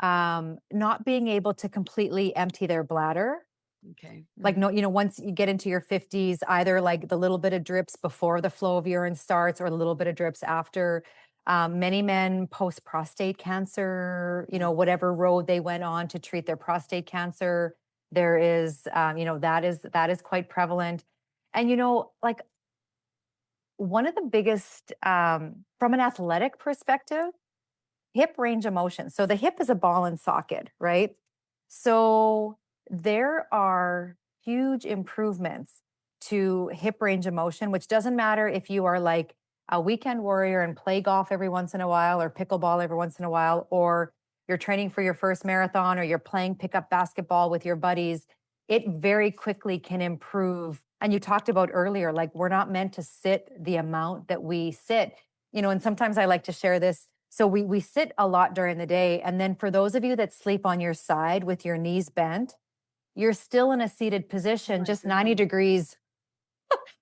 not being able to completely empty their bladder. Okay. Like Mhm. no, once you get into your 50s, either like the little bit of drips before the flow of urine starts or the little bit of drips after. Many men post prostate cancer, Mm. whatever road they went on to treat their prostate cancer, there is, that is quite prevalent. And like one of the biggest, from an athletic perspective, hip range of motion. So the hip is a ball and socket, right? So there are huge improvements to hip range of motion, which doesn't matter if you are like a weekend warrior and play golf every once in a while or pickleball every once in a while, or you're training for your first marathon or you're playing pickup basketball with your buddies, it very quickly can improve. And you talked about earlier, like we're not meant to sit the amount that we sit, and sometimes I like to share this. So we sit a lot during the day. And then for those of you that sleep on your side with your knees bent, you're still in a seated Oh position, my just 90 goodness. degrees,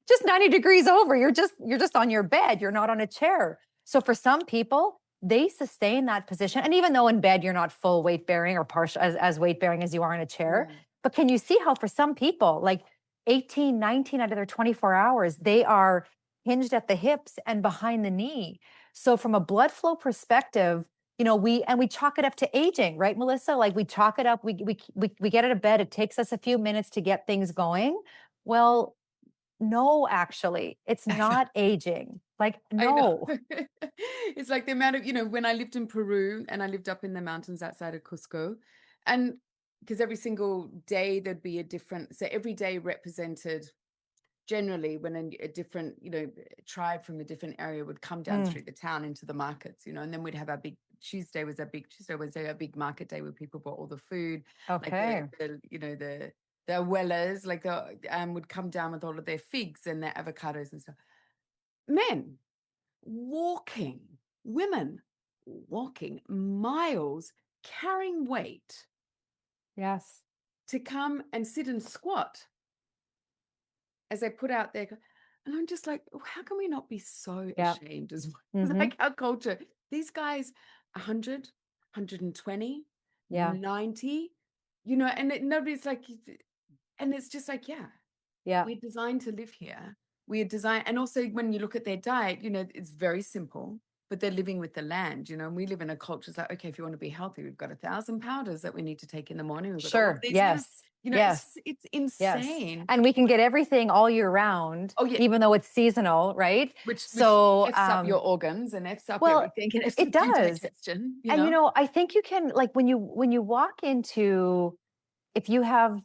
just 90 degrees over. You're just on your bed. You're not on a chair. So for some people, they sustain that position. And even though in bed you're not full weight bearing or partial as weight bearing as you are in a chair, Yeah. but can you see how for some people, like 18, 19 out of their 24 hours, they are hinged at the hips and behind the knee. So from a blood flow perspective, we chalk it up to aging, right, Melissa? Like we chalk it up, we get out of bed. It takes us a few minutes to get things going. Well, no, actually, it's not aging. Like, I know. no. It's like the amount of, when I lived in Peru and I lived up in the mountains outside of Cusco, and because every single day there'd be a different, so every day represented generally when a different, tribe from a different area would come down Mm, through the town into the markets, and then we'd have our big Tuesday, Wednesday, our big market day where people bought all the food, like okay. the abuelas, like the would come down with all of their figs and their avocados and stuff. Men walking, women walking miles, carrying weight Yes. to come and sit and squat as they put out their. And I'm just like, "Oh, how can we not be so Yeah. ashamed as Hmm. like our culture? These guys, 100, 120, Yeah. 90, nobody's like, and it's just like, yeah, Yeah. we're designed to live here. We are designed, and also when you look at their diet, it's very simple, but they're living with the land, and we live in a culture. It's like, okay, if you want to be healthy, we've got 1,000 powders that we need to take in the morning. We've got all of Sure. these, Yes. it's Yes. just, it's Yes. insane. And we can get everything all year round, Oh yeah, even though it's seasonal, right? which So, f's up your organs and f's up well, everything and f's it up your does. And, digestion. I think you can, like, when you walk into, if you have,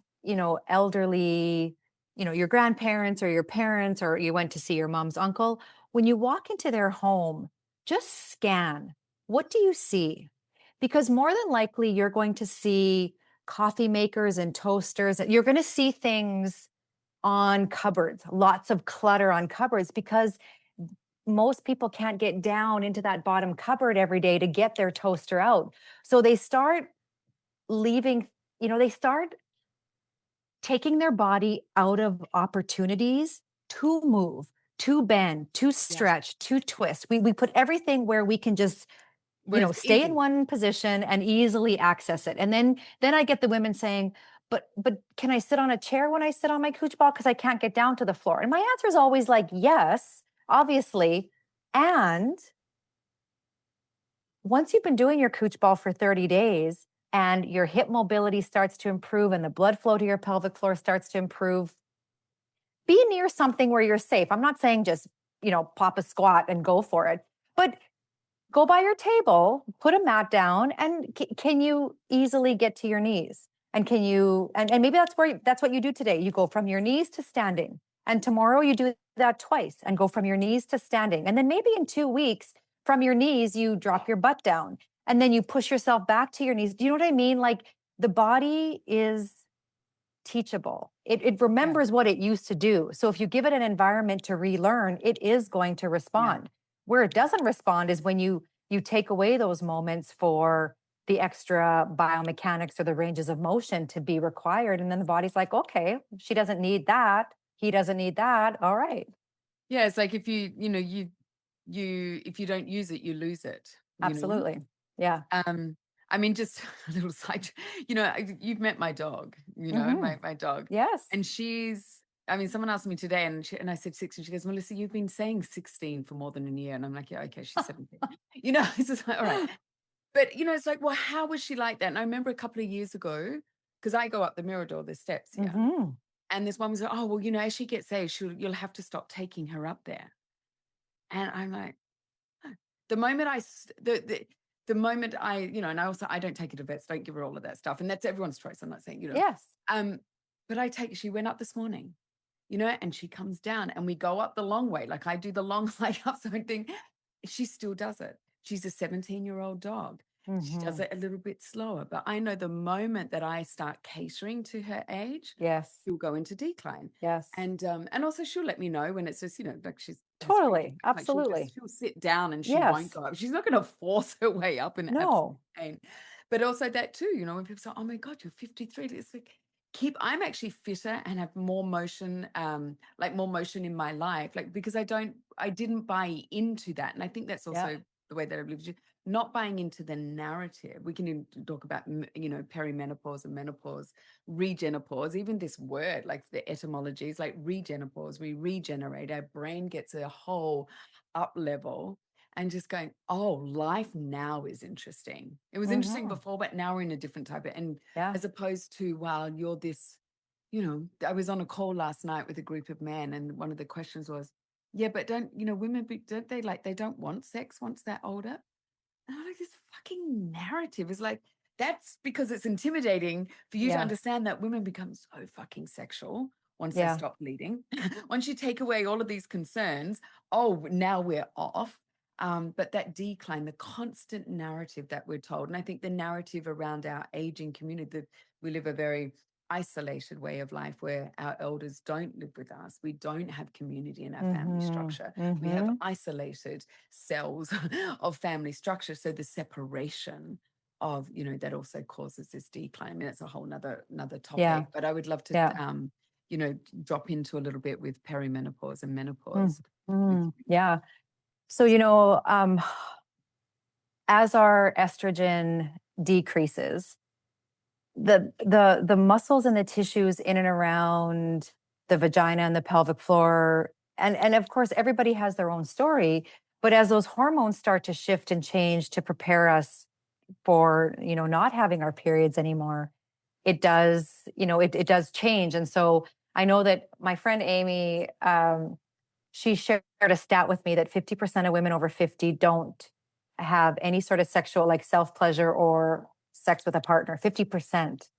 elderly, your grandparents or your parents, or you went to see your mom's uncle, when you walk into their home, just scan. What do you see? Because more than likely, you're going to see coffee makers and toasters. You're going to see things on cupboards, lots of clutter on cupboards, because most people can't get down into that bottom cupboard every day to get their toaster out. So they start leaving, they start taking their body out of opportunities to move, to bend, to Yeah, stretch, to twist. We put everything where we can just, where it's stay in easy. one position and easily access it. And then I get the women saying, but can I sit on a chair when I sit on my cooch ball because I can't get down to the floor? And my answer is always like, yes, obviously. And once you've been doing your cooch ball for 30 days and your hip mobility starts to improve and the blood flow to your pelvic floor starts to improve, be near something where you're safe. I'm not saying just, pop a squat and go for it, but go by your table, put a mat down, and can you easily get to your knees? And can you, and maybe that's what you do today. You go from your knees to standing. And tomorrow you do that twice and go from your knees to standing. And then maybe in 2 weeks, from your knees, you drop your butt down and then you push yourself back to your knees. Do you know what I mean? Like the body is teachable. It Yeah, remembers what it used to do. So if you give it an environment to relearn, it is going to yeah. respond. Where it doesn't respond is when you take away those moments for the extra biomechanics or the ranges of motion to be required. And then the body's like, okay, she doesn't need that. He doesn't need that. All right. Yeah, it's like if if you don't use it, you lose it. Absolutely. Yeah. Um, I mean, just a little side, you've met my dog, Hmm. my dog, Yes. and I mean, someone asked me today, and I said 16. She goes, Melissa, you've been saying 16 for more than a year, and I'm like, yeah, okay, she's 17. It's just like, all right, but it's like, well, how was she like that? And I remember a couple of years ago, because I go up the Mirador, the steps here, Hmm. and this one was like, oh, well, as she gets age, you'll have to stop taking her up there, and I'm like. The moment I s the moment I and I don't take her to vets, don't give her all of that stuff, and that's everyone's choice, I'm not saying. Yes. Um, but she went up this morning, and she comes down and we go up the long way. Like I do the long like up something. She still does it. She's a 17-year-old dog. She does Mhm. it a little bit slower. But I know the moment that I start catering to her age, Yes. she'll go into decline. Yes. And also she'll let me know when it's just, like she's has freedom. Totally. Like Absolutely. she'll sit down and she won't Yes. go up. She's not gonna force her way up in absolute No. pain. But also that too, when people say, "Oh my God, you're 53." It's like I'm actually fitter and have more motion, like more motion in my life. Like because I didn't buy into that. And I think that's Yeah. also the way that I've lived. Not buying into the narrative. We can even talk about, perimenopause and menopause, regenopause, even this word, like the etymology is like regenopause. We regenerate. Our brain gets a whole up level and just going, oh, life now is interesting. It was interesting Mhm. before, but now we're in a different type of, and Yeah. as opposed to, wow, you're this, I was on a call last night with a group of men, and one of the questions was, yeah, but women, don't they like, they don't want sex once they're older? And I'm like, this fucking narrative is like, that's because it's intimidating for you to Yeah. understand that women become so fucking sexual once they Yeah. stop bleeding. Once you take away all of these concerns, oh, now we're off. But that decline, the constant narrative that we're told, and I think the narrative around our aging community, that we live a very isolated way of life where our elders don't live with us. We don't have community in our family Mhm. structure. We have Mhm. isolated cells of family structure. So the separation of, that also causes this decline. I mean, that's a whole another Yeah. topic, but I would love to, Yeah. drop into a little bit with perimenopause and Mm. menopause with Mm. you. Yeah. So, as our estrogen decreases, the muscles and the tissues in and around the vagina and the pelvic floor, and of course everybody has their own story, but as those hormones start to shift and change to prepare us for, not having our periods anymore, it does, it does change. And so I know that my friend Amy, she shared a stat with me that 50% of women over 50 don't have any sort of sexual, like, self pleasure or sex with a partner. 50%.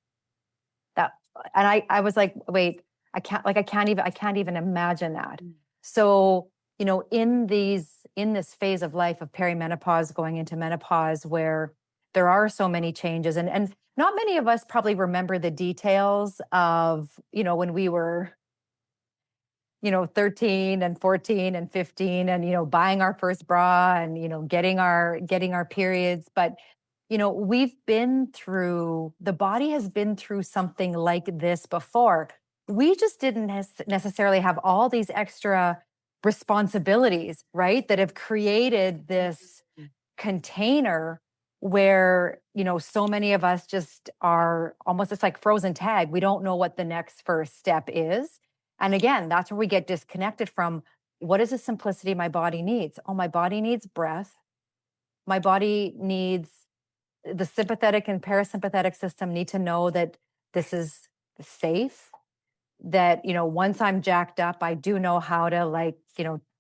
That, and I was like, wait, I can't even imagine that. Mm. So, in this phase of life of perimenopause going into menopause, where there are so many changes, and not many of us probably remember the details of, when we were, 13 and 14 and 15, and, buying our first bra, and, getting our periods. But, the body has been through something like this before. We just didn't necessarily have all these extra responsibilities, right? That have created this Mm. container where, so many of us just are almost, it's like frozen tag. We don't know what the next first step is. And again, that's where we get disconnected from, what is the simplicity my body needs? Oh, my body needs breath. My body needs, the sympathetic and parasympathetic system need to know that this is safe, that, once I'm jacked up, I do know how to, like,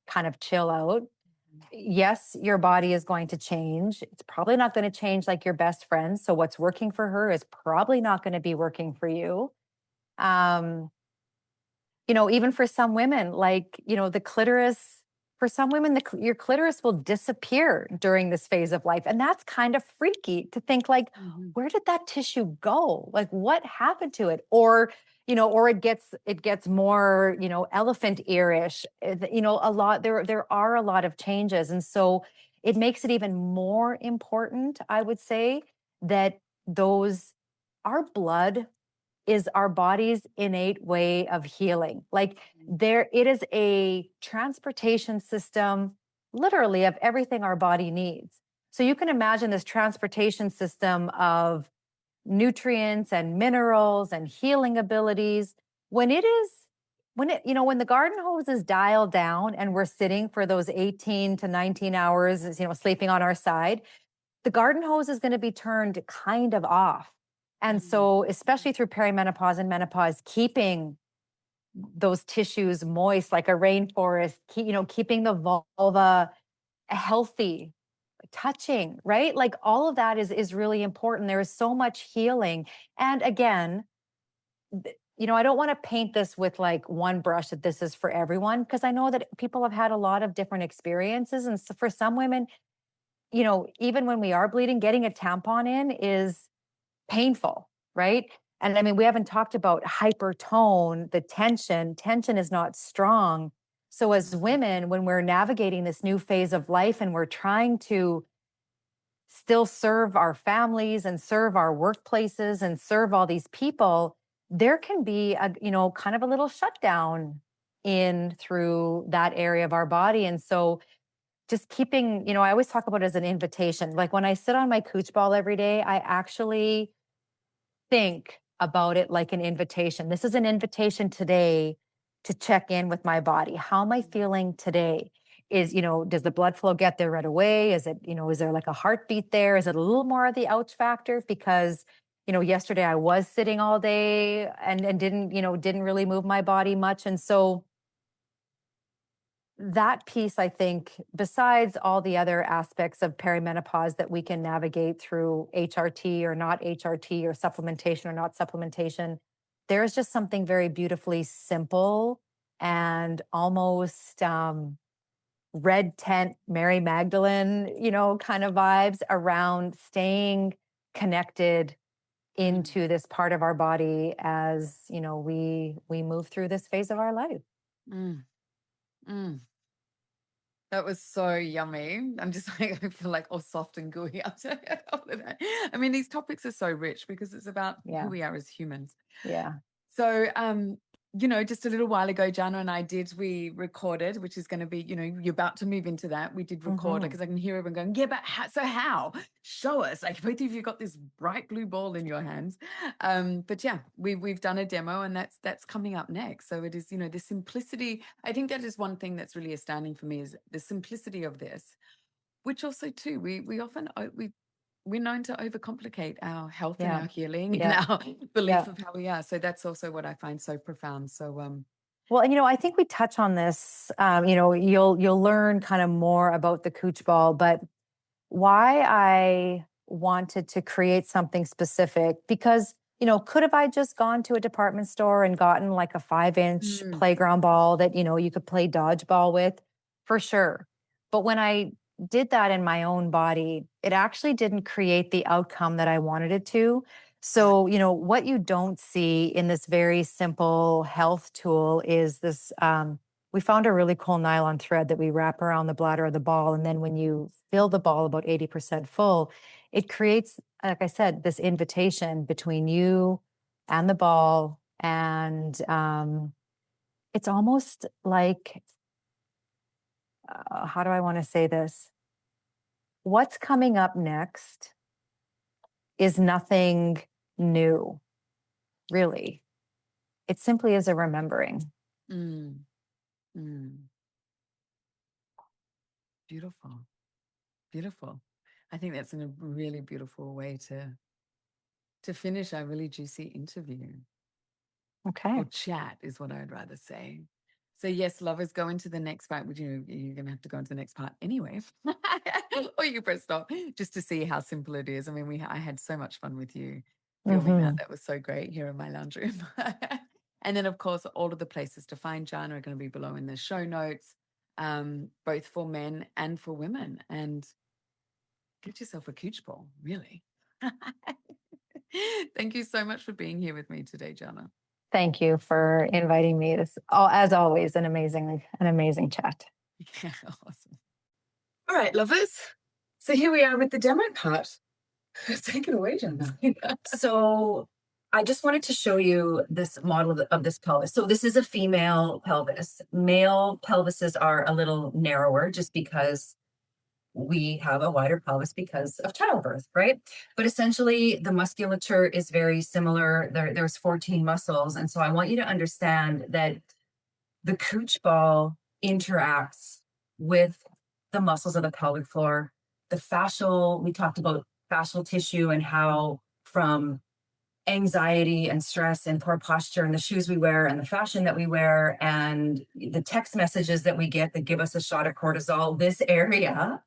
kind of chill out. Yes, your body is going to change. It's probably not going to change like your best friend. So what's working for her is probably not going to be working for you. Um, even for some women, like, the clitoris, for some women, your clitoris will disappear during this phase of life. And that's kind of freaky to think, like, Mhm. where did that tissue go? Like, what happened to it? Or it gets more, elephant earish. A lot, there are a lot of changes. And so it makes it even more important, I would say, that those, our blood is our body's innate way of healing. Like, it is a transportation system, literally, of everything our body needs. So you can imagine this transportation system of nutrients and minerals and healing abilities. When it is, when the garden hose is dialed down and we're sitting for those 18 to 19 hours, sleeping on our side, the garden hose is going to be turned kind of off. And Mhm. so, especially through perimenopause and menopause, keeping those tissues moist like a rainforest, keeping the vulva healthy, touching, right? Like, all of that is really important. There is so much healing. And again, I don't want to paint this with like one brush that this is for everyone, because I know that people have had a lot of different experiences. And so for some women, even when we are bleeding, getting a tampon in is painful, right? And I mean, we haven't talked about hypertone, the tension. Tension is not strong. So, as women, when we're navigating this new phase of life and we're trying to still serve our families and serve our workplaces and serve all these people, there can be kind of a little shutdown in through that area of our body. And so, just keeping, I always talk about it as an invitation. Like when I sit on my cooch ball every day, I actually think about it like an invitation. This is an invitation today to check in with my body. How am I feeling today? Does the blood flow get there right away? Is there like a heartbeat there? Is it a little more of the ouch factor? Because, yesterday I was sitting all day and didn't really move my body much. And so that piece, I think, besides all the other aspects of perimenopause that we can navigate through HRT or not HRT or supplementation or not supplementation, there's just something very beautifully simple and almost red tent, Mary Magdalene, kind of vibes around staying connected Mm, into this part of our body as, we move through this phase of our life. mm, mm. That was so yummy. I'm just like, I feel like all soft and gooey after all of that. I mean, these topics are so rich because it's about who Yeah. we are as humans. Yeah. So, just a little while ago, Jana and I we recorded, which is going to be, you're about to move into that. We did record Hmm. because I can hear everyone going, yeah, but how? Show us. Like both of you got this bright blue ball in your hands. But yeah, we've done a demo and that's coming up next. So it is, the simplicity. I think that is one thing that's really astounding for me is the simplicity of this, which also too, we often, we're known to overcomplicate our health and Yeah. our healing and Yeah. our belief Yeah. of how we are. So that's also what I find so profound. So, Well, and I think we touch on this. You'll learn kind of more about the cooch ball, but why I wanted to create something specific because, could have I just gone to a department store and gotten like a 5-inch mm, playground ball that, you could play dodgeball with? For sure. But when I did that in my own body, it actually didn't create the outcome that I wanted it to. So, what you don't see in this very simple health tool is this. We found a really cool nylon thread that we wrap around the bladder of the ball. And then when you fill the ball about 80% full, it creates, like I said, this invitation between you and the ball. And it's almost like, how do I want to say this? What's coming up next is nothing new, really. It simply is a remembering. mm, mm. Beautiful, beautiful. I think that's a really beautiful way to finish our really juicy interview. Okay. Or chat is what I'd rather say. So yes, lovers, go into the next part. Would you're going to have to go into the next part anyway, or you press stop just to see how simple it is. I mean, I had so much fun with you filming that. Hmm. That was so great here in my lounge room. And then, of course, all of the places to find Jana are going to be below in the show notes, both for men and for women. And get yourself a cooch ball, really. Thank you so much for being here with me today, Jana. Thank you for inviting me. This, as always, an amazing chat. Yeah, awesome. All right, lovers. So here we are with the demo part. Take it away, Jenna. So I just wanted to show you this model of this pelvis. So this is a female pelvis. Male pelvises are a little narrower just because we have a wider pelvis because of childbirth, right? But essentially the musculature is very similar. There's 14 muscles. And so I want you to understand that the cooch ball interacts with the muscles of the pelvic floor. The fascial, we talked about fascial tissue and how from anxiety and stress and poor posture and the shoes we wear and the fashion that we wear and the text messages that we get that give us a shot of cortisol, this area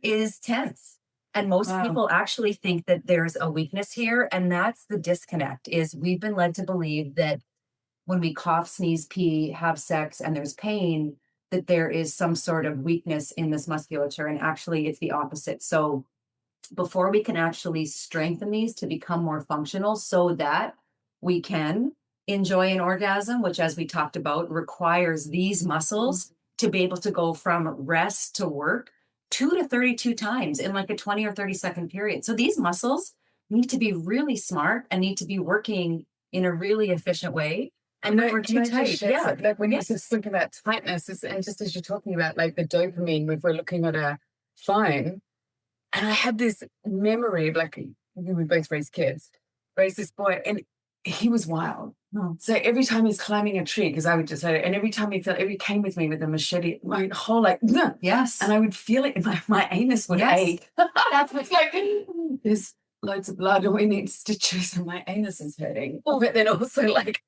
is tense. And most Wow. people actually think that there's a weakness here. And that's the disconnect is we've been led to believe that when we cough, sneeze, pee, have sex, and there's pain, that there is some sort of weakness in this musculature. And actually, it's the opposite. So before we can actually strengthen these to become more functional so that we can enjoy an orgasm, which, as we talked about, requires these muscles to be able to go from rest to work 2 to 32 times in like a 20 or 30-second period. So these muscles need to be really smart and need to be working in a really efficient way. And when we're too tight, yeah. Like when you're just looking about tightness, and just as you're talking about like the dopamine, if we're looking at a phone, and I had this memory of like, we both raised kids, raised this boy, and he was wild. Oh. So every time he's climbing a tree, because I would just say, and every time he came with me with a machete, my whole like, yes, and I would feel it in my anus would ache. That's what's like, there's loads of blood, and we need stitches, and my anus is hurting. But then also like,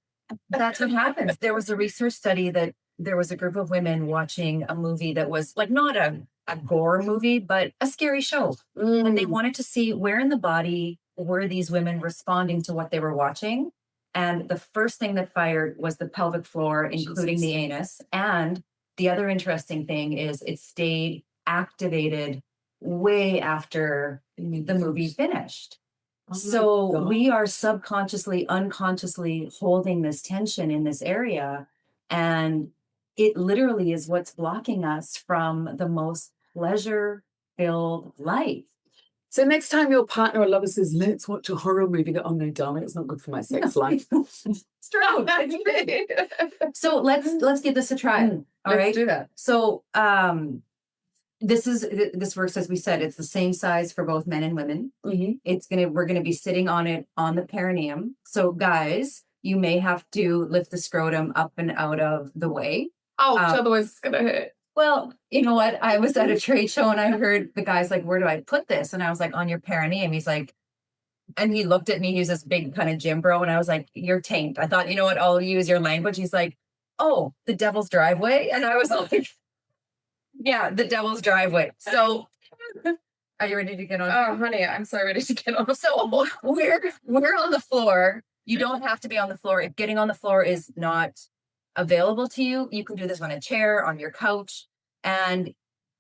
that's what happens. There was a research study that there was a group of women watching a movie that was like not a gore movie, but a scary show. And they wanted to see where in the body were these women responding to what they were watching. And the first thing that fired was the pelvic floor, including the anus. And the other interesting thing is it stayed activated way after the movie finished. So we are subconsciously, unconsciously holding this tension in this area. And it literally is what's blocking us from the most pleasure-filled life. So next time your partner or lover says, let's watch a horror movie, go, oh no, darling, it's not good for my sex life. It's true. So let's give this a try. All right. Do that. So this works, as we said, it's the same size for both men and women. We're gonna be sitting on it on the perineum. So guys, you may have to lift the scrotum up and out of the way. Oh, otherwise it's gonna hurt. Well, you know what? I was at a trade show and I heard the guy's like, where do I put this? And I was like, on your perineum. He's like, and he looked at me, he's this big kind of gym bro. And I was like, you're taint. I thought, you know what? I'll use your language. He's like, oh, the devil's driveway. And I was like, yeah, the devil's driveway. So are you ready to get on? Oh, honey, I'm so ready to get on. So we're on the floor. You don't have to be on the floor. If getting on the floor is not available to you, you can do this on a chair, on your couch. And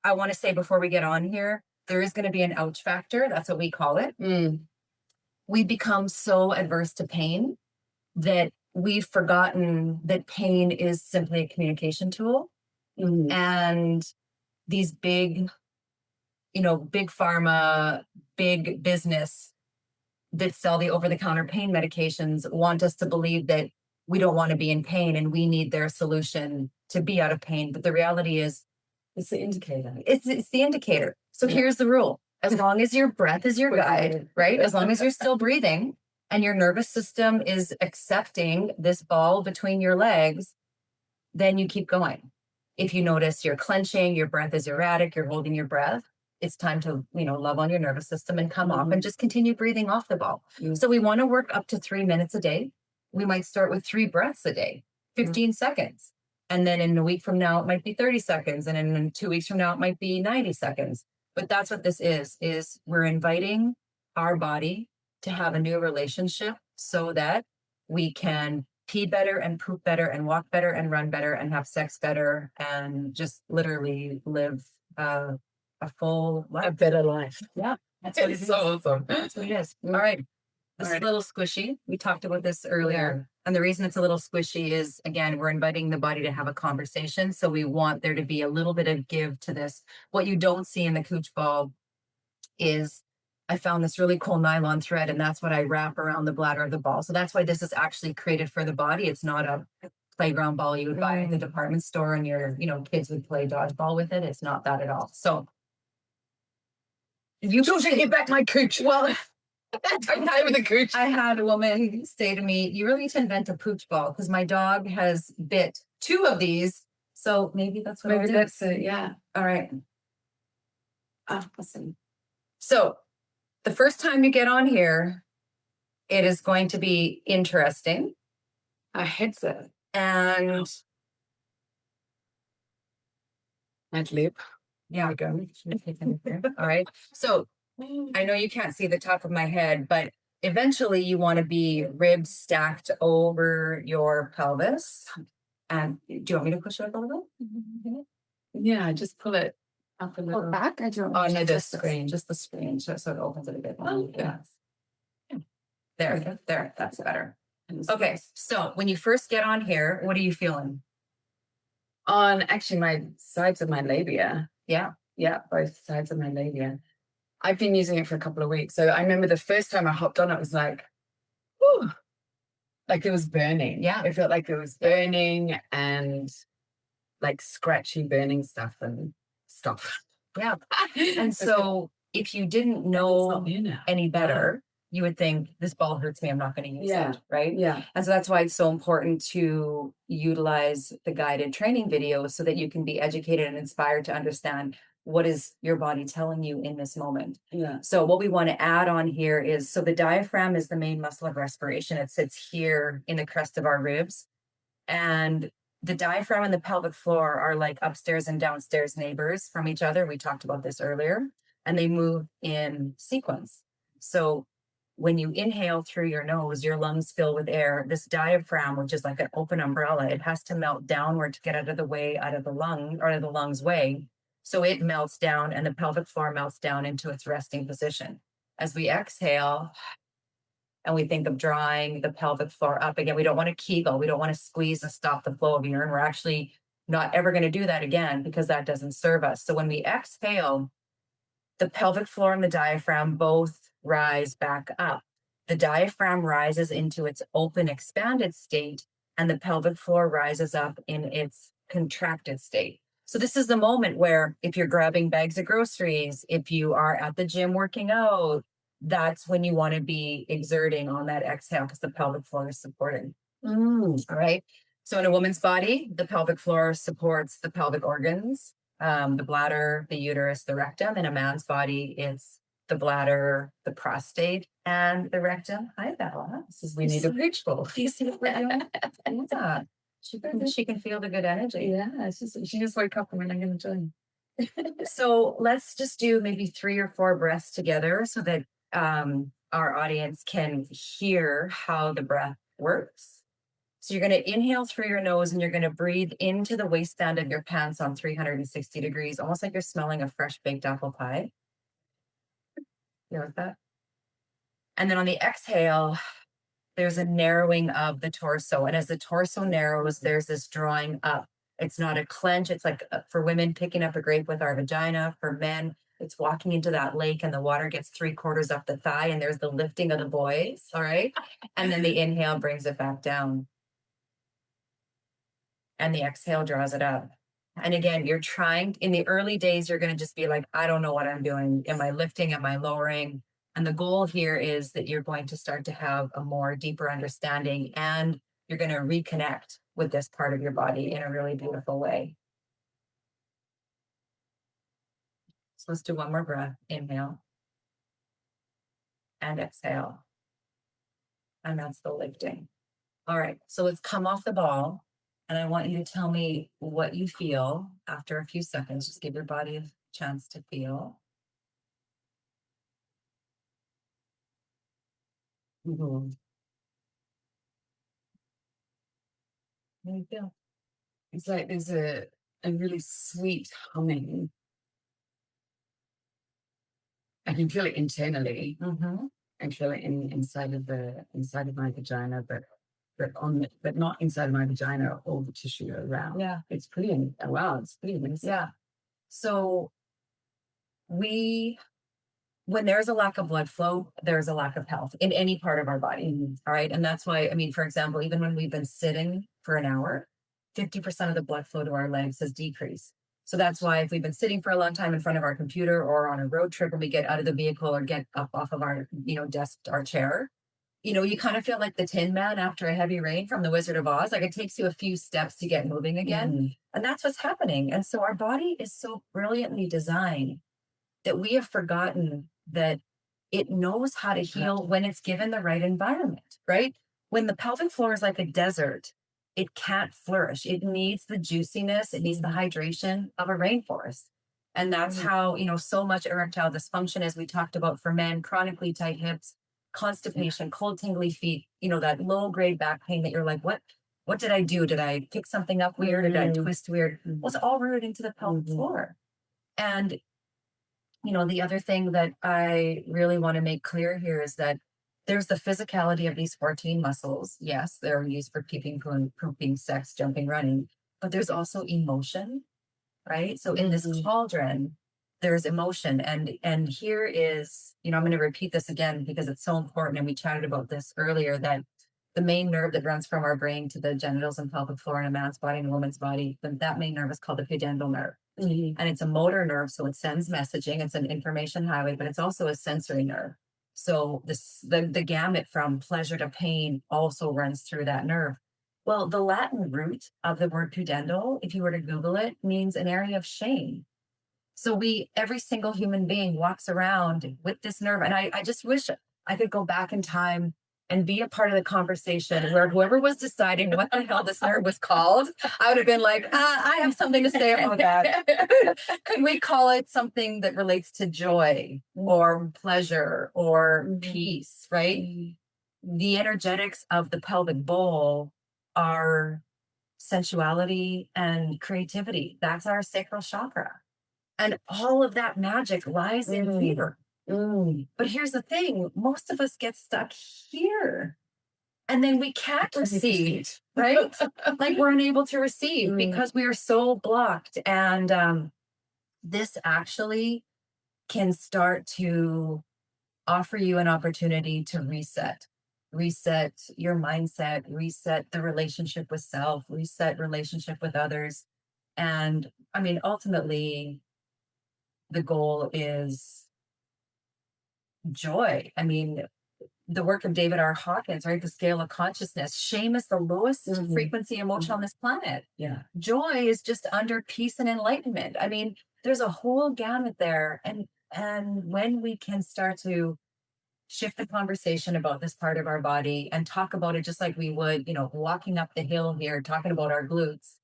I want to say before we get on here, there is going to be an ouch factor. That's what we call it. We become so adverse to pain that we've forgotten that pain is simply a communication tool. And these big pharma, big business that sell the over-the-counter pain medications want us to believe that we don't want to be in pain and we need their solution to be out of pain. But the reality is, it's the indicator. It's the indicator. So here's the rule. As long as your breath is your guide, right? As long as you're still breathing and your nervous system is accepting this ball between your legs, then you keep going. If you notice you're clenching, your breath is erratic, you're holding your breath, it's time to, love on your nervous system and come off and just continue breathing off the ball. So we want to work up to 3 minutes a day. We might start with 3 breaths a day, 15 seconds. And then in a week from now, it might be 30 seconds. And in 2 weeks from now, it might be 90 seconds. But that's what this is we're inviting our body to have a new relationship so that we can pee better and poop better and walk better and run better and have sex better and just literally live a full life. A better life. Yeah. That's what it is. So awesome. That's what it is. All right. This is a little squishy. We talked about this earlier. And the reason it's a little squishy is, again, we're inviting the body to have a conversation. So we want there to be a little bit of give to this. What you don't see in the cooch ball is I found this really cool nylon thread, and that's what I wrap around the bladder of the ball. So that's why this is actually created for the body. It's not a playground ball you would buy at the department store and your, kids would play dodgeball with it. It's not that at all. So you don't get back my cooch. Well, with the cooch. I had a woman say to me, you really need to invent a pooch ball because my dog has bit 2 of these. So maybe that's what I'll do. That's it. Yeah. All right. Listen. So the first time you get on here, it is going to be interesting. A headset. And Ad lib. yeah, go. All right. So I know you can't see the top of my head, but eventually you want to be ribs stacked over your pelvis. And do you want me to push it up a little? Yeah, just pull it up a Pull little. it back. I don't. Oh, no, the screen, just the screen, so it opens it a bit more. Oh, Yeah. There, that's better. Okay, so when you first get on here, what are you feeling? On actually my sides of my labia. Yeah. Yeah, both sides of my labia. I've been using it for a couple of weeks. So I remember the first time I hopped on, it was like, whew, like it was burning. Yeah. It felt like it was burning and like scratchy burning stuff and stuff. Yeah. And so if you didn't know any better, you would think this ball hurts me, I'm not going to use Yeah. it, right? Yeah. And so that's why it's so important to utilize the guided training videos so that you can be educated and inspired to understand what is your body telling you in this moment. Yeah. So what we want to add on here is, so the diaphragm is the main muscle of respiration. It sits here in the crest of our ribs. And the diaphragm and the pelvic floor are like upstairs and downstairs neighbors from each other. We talked about this earlier, and they move in sequence. So when you inhale through your nose, your lungs fill with air. This diaphragm, which is like an open umbrella, it has to melt downward to get out of the way, out of the lung, or out of the lungs' way. So it melts down and the pelvic floor melts down into its resting position. As we exhale, and we think of drawing the pelvic floor up again, we don't want to Kegel, we don't want to squeeze and stop the flow of urine. We're actually not ever going to do that again because that doesn't serve us. So when we exhale, the pelvic floor and the diaphragm both rise back up. The diaphragm rises into its open, expanded state, and the pelvic floor rises up in its contracted state. So this is the moment where if you're grabbing bags of groceries, if you are at the gym working out, that's when you want to be exerting on that exhale because the pelvic floor is supporting. All right. So in a woman's body, the pelvic floor supports the pelvic organs, the bladder, the uterus, the rectum. In a man's body, it's the bladder, the prostate, and the rectum. Hi, Bella. We need a ritual. Do you see what we're doing? Yeah. She can feel the good energy. Yeah, she just woke up and when I'm going to join. So let's just do maybe 3 or 4 breaths together so that our audience can hear how the breath works. So you're going to inhale through your nose and you're going to breathe into the waistband of your pants on 360 degrees, almost like you're smelling a fresh baked apple pie. You like that? And then on the exhale, there's a narrowing of the torso. And as the torso narrows, there's this drawing up. It's not a clench. It's like for women picking up a grape with our vagina. For men, it's walking into that lake and the water gets 3/4 up the thigh and there's the lifting of the boys. All right. And then the inhale brings it back down. And the exhale draws it up. And again, you're trying, in the early days, you're going to just be like, I don't know what I'm doing. Am I lifting? Am I lowering? And the goal here is that you're going to start to have a more deeper understanding and you're going to reconnect with this part of your body in a really beautiful way. So let's do one more breath. Inhale and exhale. And that's the lifting. All right, so let's come off the ball. And I want you to tell me what you feel after a few seconds. Just give your body a chance to feel. Mm-hmm. How do you feel? It's like there's a really sweet humming. I can feel it internally. Mm-hmm. I feel it inside of my vagina, but not inside of my vagina, all the tissue around. Yeah. It's pretty it's pretty amazing. Yeah. So when there's a lack of blood flow, there's a lack of health in any part of our body. Mm-hmm. All right. And that's why, I mean, for example, even when we've been sitting for an hour, 50% of the blood flow to our legs has decreased. So that's why if we've been sitting for a long time in front of our computer or on a road trip and we get out of the vehicle or get up off of our, desk, our chair, you kind of feel like the Tin Man after a heavy rain from The Wizard of Oz. Like it takes you a few steps to get moving again. Mm-hmm. And that's what's happening. And so our body is so brilliantly designed that we have forgotten that it knows how to heal when it's given the right environment, right? When the pelvic floor is like a desert, it can't flourish. It needs the juiciness. It needs the hydration of a rainforest. And that's how, so much erectile dysfunction, as we talked about for men, chronically tight hips, constipation, cold tingly feet, you know, that low grade back pain that you're like, what did I do? Did I pick something up weird? Did I twist weird? Well, it's all rooted into the pelvic floor. And, you know, the other thing that I really want to make clear here is that there's the physicality of these 14 muscles. Yes, they're used for keeping, pooping, sex, jumping, running, but there's also emotion, right? So in this cauldron, there's emotion. And here is, you know, I'm going to repeat this again because it's so important. And we chatted about this earlier, that the main nerve that runs from our brain to the genitals and pelvic floor in a man's body and a woman's body, that main nerve is called the pudendal nerve. And it's a motor nerve, so it sends messaging. It's an information highway, but it's also a sensory nerve. So the gamut from pleasure to pain also runs through that nerve. Well, the Latin root of the word pudendal, if you were to Google it, means an area of shame. So every single human being walks around with this nerve. And I just wish I could go back in time and be a part of the conversation where whoever was deciding what the hell this nerve was called, I would have been like, I have something to say about that. Could we call it something that relates to joy or pleasure or peace, right? The energetics of the pelvic bowl are sensuality and creativity. That's our sacral chakra. And all of that magic lies in here. But here's the thing, most of us get stuck here. And then we can't receive, right? Like we're unable to receive because we are so blocked. And this actually can start to offer you an opportunity to reset your mindset, reset the relationship with self, reset relationship with others. And I mean, ultimately, the goal is joy. I mean, the work of David R. Hawkins, right? The scale of consciousness. Shame is the lowest frequency emotion on this planet. Yeah. Joy is just under peace and enlightenment. I mean, there's a whole gamut there. And when we can start to shift the conversation about this part of our body and talk about it just like we would, you know, walking up the hill here, talking about our glutes,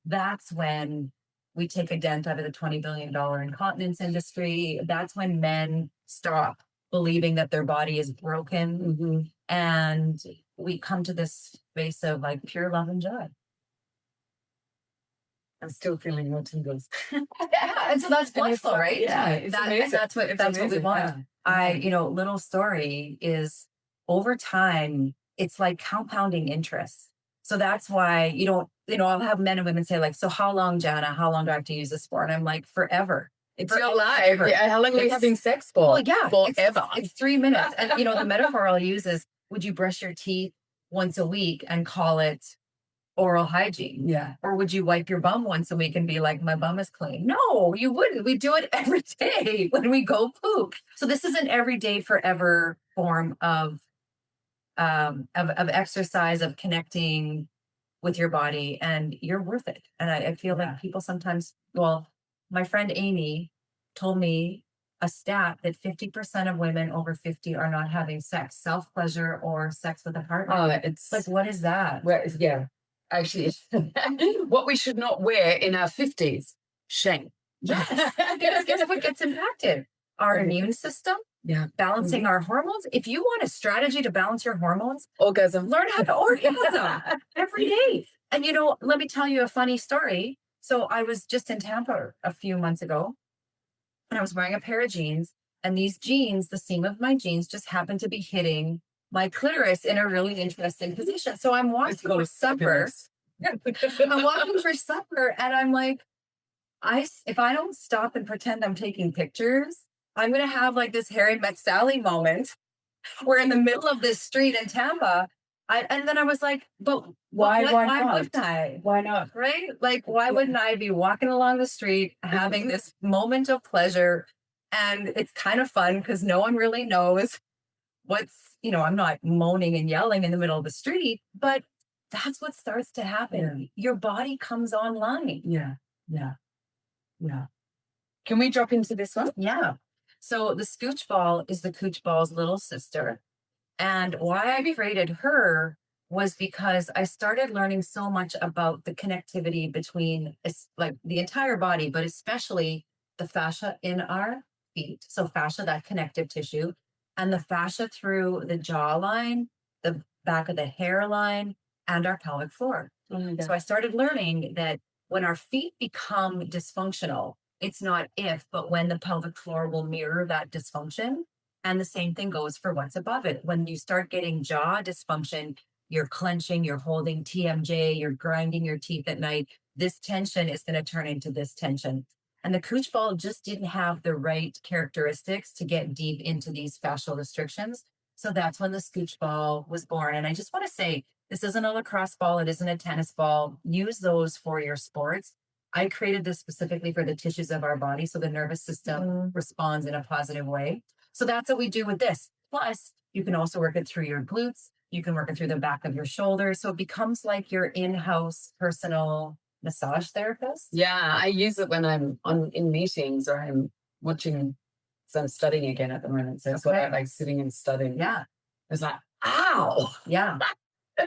that's when we take a dent out of the $20 billion incontinence industry. That's when men stop believing that their body is broken. And we come to this space of like pure love and joy. I'm still feeling your tingles. Yeah, and so that's blood flow, right? Yeah, that's what we want. You know, little story is over time, it's like compounding interest. So that's why you don't, you know, I'll have men and women say like, so how long, Jana, how long do I have to use this for? And I'm like, forever. It's your life. Yeah, how long are you having sex for? Well, yeah, forever. It's 3 minutes. And you know, the metaphor I'll use is, would you brush your teeth once a week and call it oral hygiene? Yeah. Or would you wipe your bum once a week and be like, my bum is clean? No, you wouldn't. We do it every day when we go poop. So this is an everyday, forever form of exercise, of connecting with your body, and you're worth it. And I feel like people sometimes, well, my friend Amy told me a stat that 50% of women over 50 are not having sex, self-pleasure or sex with a partner. Oh, it's like, what is that? Yeah. Actually, what we should not wear in our 50s, shame. Yes. Guess what gets impacted? Our immune system. Yeah. Balancing our hormones. If you want a strategy to balance your hormones, orgasm. Learn how to orgasm every day. And you know, let me tell you a funny story. So I was just in Tampa a few months ago, and I was wearing a pair of jeans, and these jeans, the seam of my jeans just happened to be hitting my clitoris in a really interesting position. So I'm walking for supper. I'm walking for supper, and I'm like, if I don't stop and pretend I'm taking pictures, I'm going to have like this Harry Met Sally moment. We're in the middle of this street in Tampa. And then I was like, but why wouldn't I? Why not? Right? Like, why wouldn't I be walking along the street, having this moment of pleasure? And it's kind of fun because no one really knows what's, you know, I'm not moaning and yelling in the middle of the street, but that's what starts to happen. Yeah. Your body comes online. Yeah. Can we drop into this one? Yeah. So the scooch ball is the cooch ball's little sister. And why I created her was because I started learning so much about the connectivity between like the entire body, but especially the fascia in our feet. So fascia, that connective tissue, and the fascia through the jawline, the back of the hairline, and our pelvic floor. So I started learning that when our feet become dysfunctional, it's not if, but when the pelvic floor will mirror that dysfunction. And the same thing goes for what's above it. When you start getting jaw dysfunction, you're clenching, you're holding TMJ, you're grinding your teeth at night. This tension is going to turn into this tension. And the cooch ball just didn't have the right characteristics to get deep into these fascial restrictions. So that's when the scooch ball was born. And I just want to say, this isn't a lacrosse ball. It isn't a tennis ball. Use those for your sports. I created this specifically for the tissues of our body, so the nervous system responds in a positive way. So that's what we do with this. Plus, you can also work it through your glutes. You can work it through the back of your shoulders. So it becomes like your in-house personal massage therapist. Yeah, I use it when I'm in meetings or I'm watching. So I'm studying again at the moment. So it's what I like, sitting and studying. Yeah. It's like, ow. Yeah.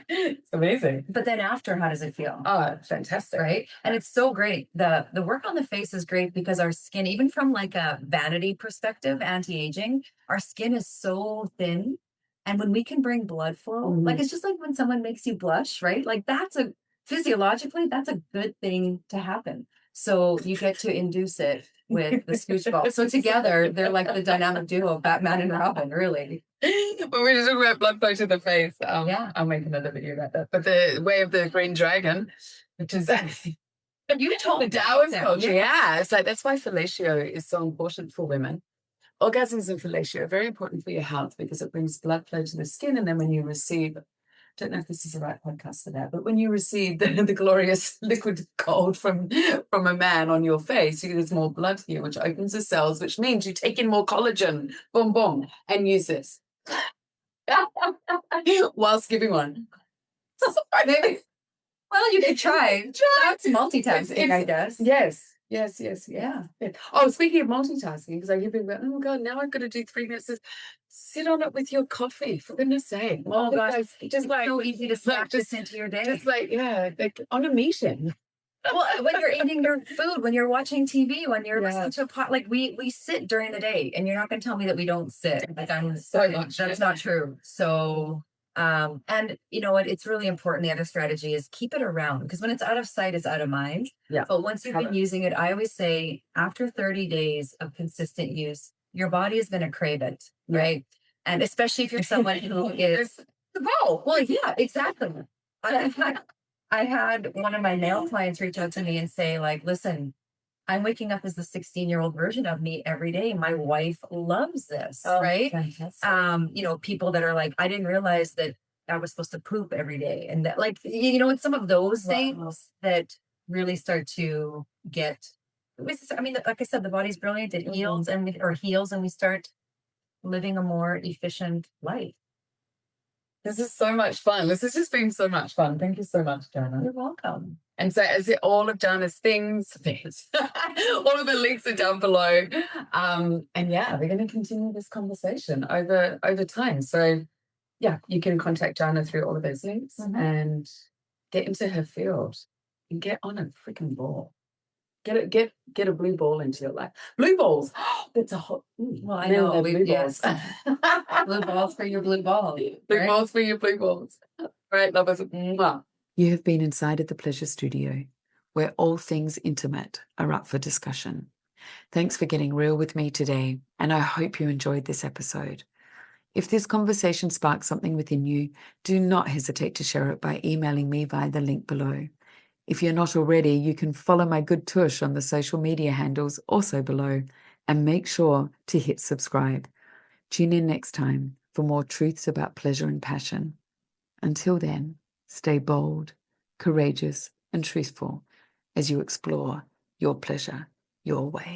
It's amazing. But then after, how does it feel? Oh, fantastic. Right. And it's so great. The work on the face is great because our skin, even from like a vanity perspective, anti-aging, our skin is so thin. And when we can bring blood flow, like it's just like when someone makes you blush, right? Like physiologically, that's a good thing to happen. So you get to induce it with the scooch ball. So together, they're like the dynamic duo, Batman and Robin, really. But we're just talking about blood flow to the face. Yeah. I'll make another video about that. But the way of the green dragon, which is You told the Taoist culture. Yeah. It's like, that's why fellatio is so important for women. Orgasms and fellatio are very important for your health because it brings blood flow to the skin. And then when you receive, don't know if this is the right podcast for that, but when you receive the glorious liquid gold from a man on your face, there's more blood here, which opens the cells, which means you take in more collagen, boom, boom, and use this. Whilst giving one. Maybe. Well, you could try. That's multitasking, I guess. Yes. Yeah. Oh, speaking of multitasking, because I hear people go, oh my God, now I've got to do 3 minutes. Sit on it with your coffee, for goodness sake. Oh gosh, just like so easy to snap this into your day. Just like, yeah, like on a meeting. Well, when you're eating your food, when you're watching TV, when you're listening to a pot, like we sit during the day, and you're not going to tell me that we don't sit. Like that's not true. So, and you know what? It's really important. The other strategy is keep it around, because when it's out of sight, it's out of mind. Yeah. But once you've been using it, I always say after 30 days of consistent use, your body is going to crave it, right? And especially if you're someone who is well, yeah, exactly. I had one of my male clients reach out to me and say, like, listen, I'm waking up as the 16-year-old version of me every day. My wife loves this, right? Fantastic. You know, people that are like, I didn't realize that I was supposed to poop every day. And that, like, you know, it's some of those things that really start to get, I mean, like I said, the body's brilliant. It heals and we start living a more efficient life. This is so much fun. This has just been so much fun. Thank you so much, Jana. You're welcome. And so as all of Jana's things, all of the links are down below. And yeah, we're going to continue this conversation over time. So yeah, you can contact Jana through all of those links and get into her field and get on a freaking ball. Get a blue ball into your life. Blue balls. That's a hot. Well, I know. Blue balls. Blue balls for your blue balls. Blue balls for your blue balls. All right, lovers. You have been inside of the Pleasure Studio, where all things intimate are up for discussion. Thanks for getting real with me today, and I hope you enjoyed this episode. If this conversation sparks something within you, do not hesitate to share it by emailing me via the link below. If you're not already, you can follow my good tush on the social media handles also below, and make sure to hit subscribe. Tune in next time for more truths about pleasure and passion. Until then, stay bold, courageous, and truthful as you explore your pleasure your way.